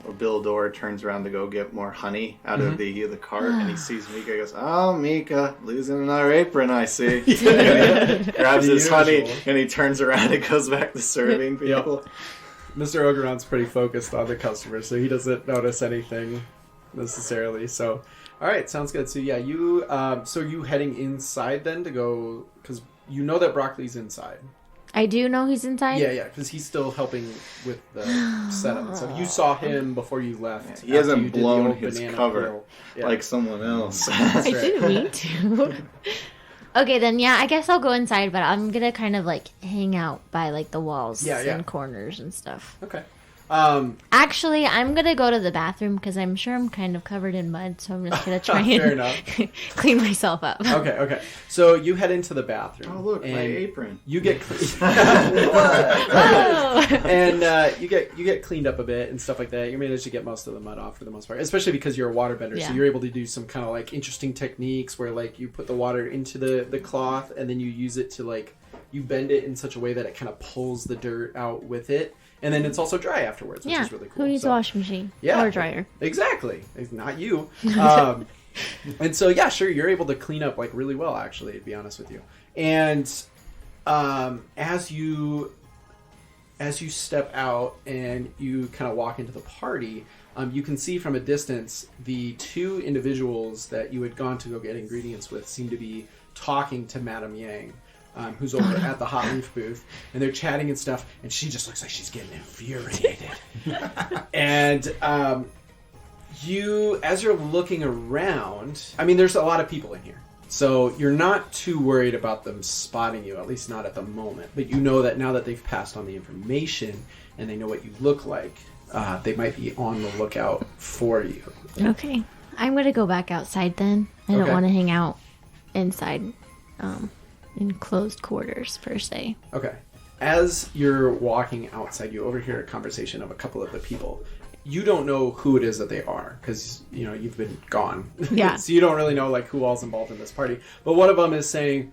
Bildor turns around to go get more honey out of the cart, and he sees Meeka. He goes, "Oh, Meeka, losing another apron, I see." And he grabs his honey, and he turns around and goes back to serving people. Mr. Okuran's pretty focused on the customer, so he doesn't notice anything necessarily. So, all right, sounds good. So yeah, you you heading inside then to go, because you know that Broccoli's inside. I do know he's inside? Yeah, because he's still helping with the setup. So you saw him before you left. He hasn't after you did the blown old his banana cover peel. Yeah. like someone else. I didn't mean to. Okay, then yeah, I guess I'll go inside, but I'm gonna kind of like hang out by like the walls and corners and stuff. Okay. Actually, I'm gonna go to the bathroom because I'm sure I'm kind of covered in mud, so I'm just gonna try Fair and enough. clean myself up. Okay. So you head into the bathroom. Oh, look, my and apron. You get and you get cleaned up a bit and stuff like that. You manage to get most of the mud off for the most part, especially because you're a waterbender, so you're able to do some kind of like interesting techniques where like you put the water into the cloth and then you use it to like you bend it in such a way that it kind of pulls the dirt out with it. And then it's also dry afterwards, which is really cool. Who needs a washing machine? Yeah. Or a dryer? Exactly. It's not you. And so, yeah, sure, you're able to clean up, like, really well, actually, to be honest with you. And as you step out and you kind of walk into the party, you can see from a distance the two individuals that you had gone to go get ingredients with seem to be talking to Madame Yang. Who's over at the hot leaf booth, and they're chatting and stuff, and she just looks like she's getting infuriated. And as you're looking around, I mean, there's a lot of people in here, so you're not too worried about them spotting you, at least not at the moment. But you know that now that they've passed on the information and they know what you look like, they might be on the lookout for you. Okay, I'm gonna go back outside then. I don't want to hang out inside. In closed quarters, per se. Okay. As you're walking outside, you overhear a conversation of a couple of the people. You don't know who it is that they are, because, you know, you've been gone. Yeah. So you don't really know, like, who all's involved in this party. But one of them is saying,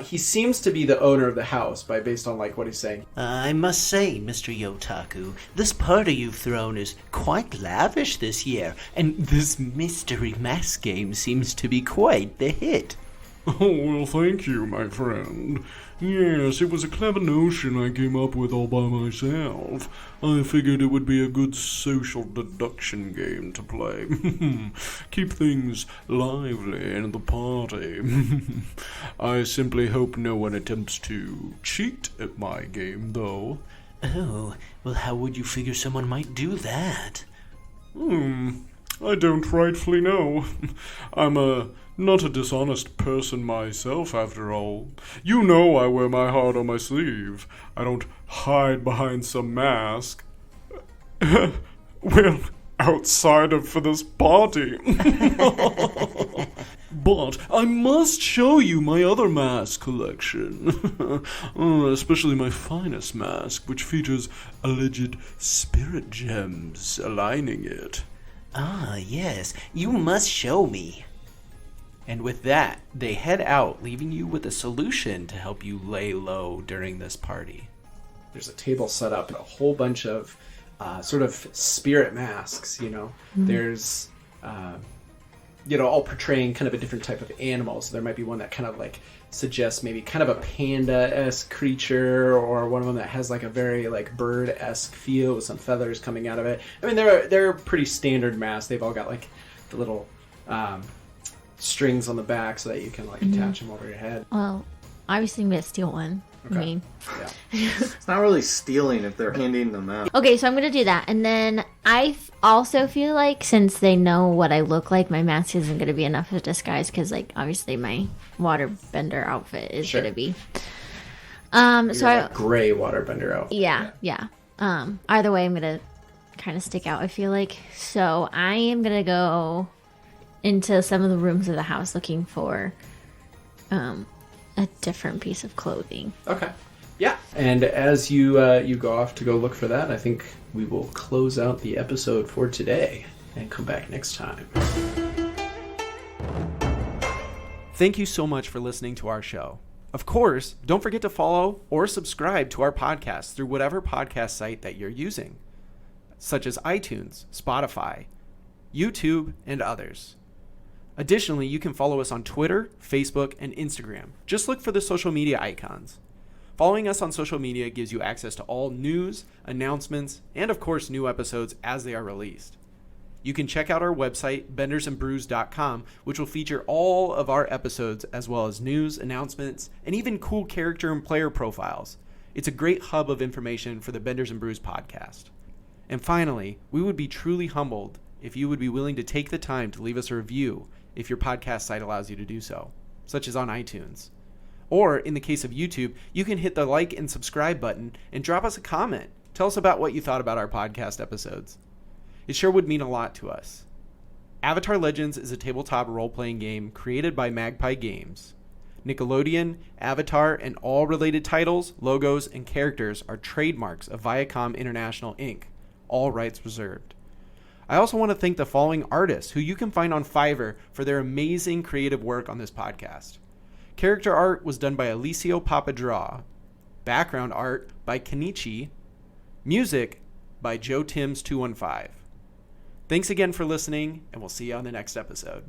he seems to be the owner of the house, based on, like, what he's saying. I must say, Mr. Yotaku, this party you've thrown is quite lavish this year, and this mystery mask game seems to be quite the hit. Oh, well, thank you, my friend. Yes, it was a clever notion I came up with all by myself. I figured it would be a good social deduction game to play. Keep things lively in the party. I simply hope no one attempts to cheat at my game, though. Oh, well, how would you figure someone might do that? I don't rightfully know. I'm not a dishonest person myself, after all. You know I wear my heart on my sleeve. I don't hide behind some mask. Well, outside of for this party. But I must show you my other mask collection. Especially my finest mask, which features alleged spirit gems aligning it. Ah, yes. You must show me. And with that, they head out, leaving you with a solution to help you lay low during this party. There's a table set up, a whole bunch of sort of spirit masks, you know. Mm-hmm. all portraying kind of a different type of animal. So there might be one that kind of like suggests maybe kind of a panda-esque creature, or one of them that has like a very like bird-esque feel with some feathers coming out of it. I mean, they're pretty standard masks. They've all got like the little strings on the back so that you can like attach them over your head. Well, obviously I'm going to steal one. Okay. I mean, Yeah. It's not really stealing if they're handing them out. okay, so I'm going to do that. And then I also feel like since they know what I look like, my mask isn't going to be enough of a disguise because, like, obviously my waterbender outfit is Sure. going to be. Your, So like, gray waterbender outfit. yeah. Either way, I'm going to kind of stick out, I feel like. So I am going to go into some of the rooms of the house looking for a different piece of clothing. Okay. Yeah. And as you you go off to go look for that, I think we will close out the episode for today and come back next time. Thank you so much for listening to our show. Of course, don't forget to follow or subscribe to our podcast through whatever podcast site that you're using, such as iTunes, Spotify, YouTube, and others. Additionally, you can follow us on Twitter, Facebook, and Instagram. Just look for the social media icons. Following us on social media gives you access to all news, announcements, and of course new episodes as they are released. You can check out our website, bendersandbrews.com, which will feature all of our episodes as well as news, announcements, and even cool character and player profiles. It's a great hub of information for the Benders and Brews podcast. And finally, we would be truly humbled if you would be willing to take the time to leave us a review if your podcast site allows you to do so, such as on iTunes. Or, in the case of YouTube, you can hit the like and subscribe button and drop us a comment. Tell us about what you thought about our podcast episodes. It sure would mean a lot to us. Avatar Legends is a tabletop role-playing game created by Magpie Games. Nickelodeon, Avatar, and all related titles, logos, and characters are trademarks of Viacom International Inc., all rights reserved. I also want to thank the following artists who you can find on Fiverr for their amazing creative work on this podcast. Character art was done by alessiopapadraw. Background art by Kennicchi. Music by Joe Timms 215. Thanks again for listening, and we'll see you on the next episode.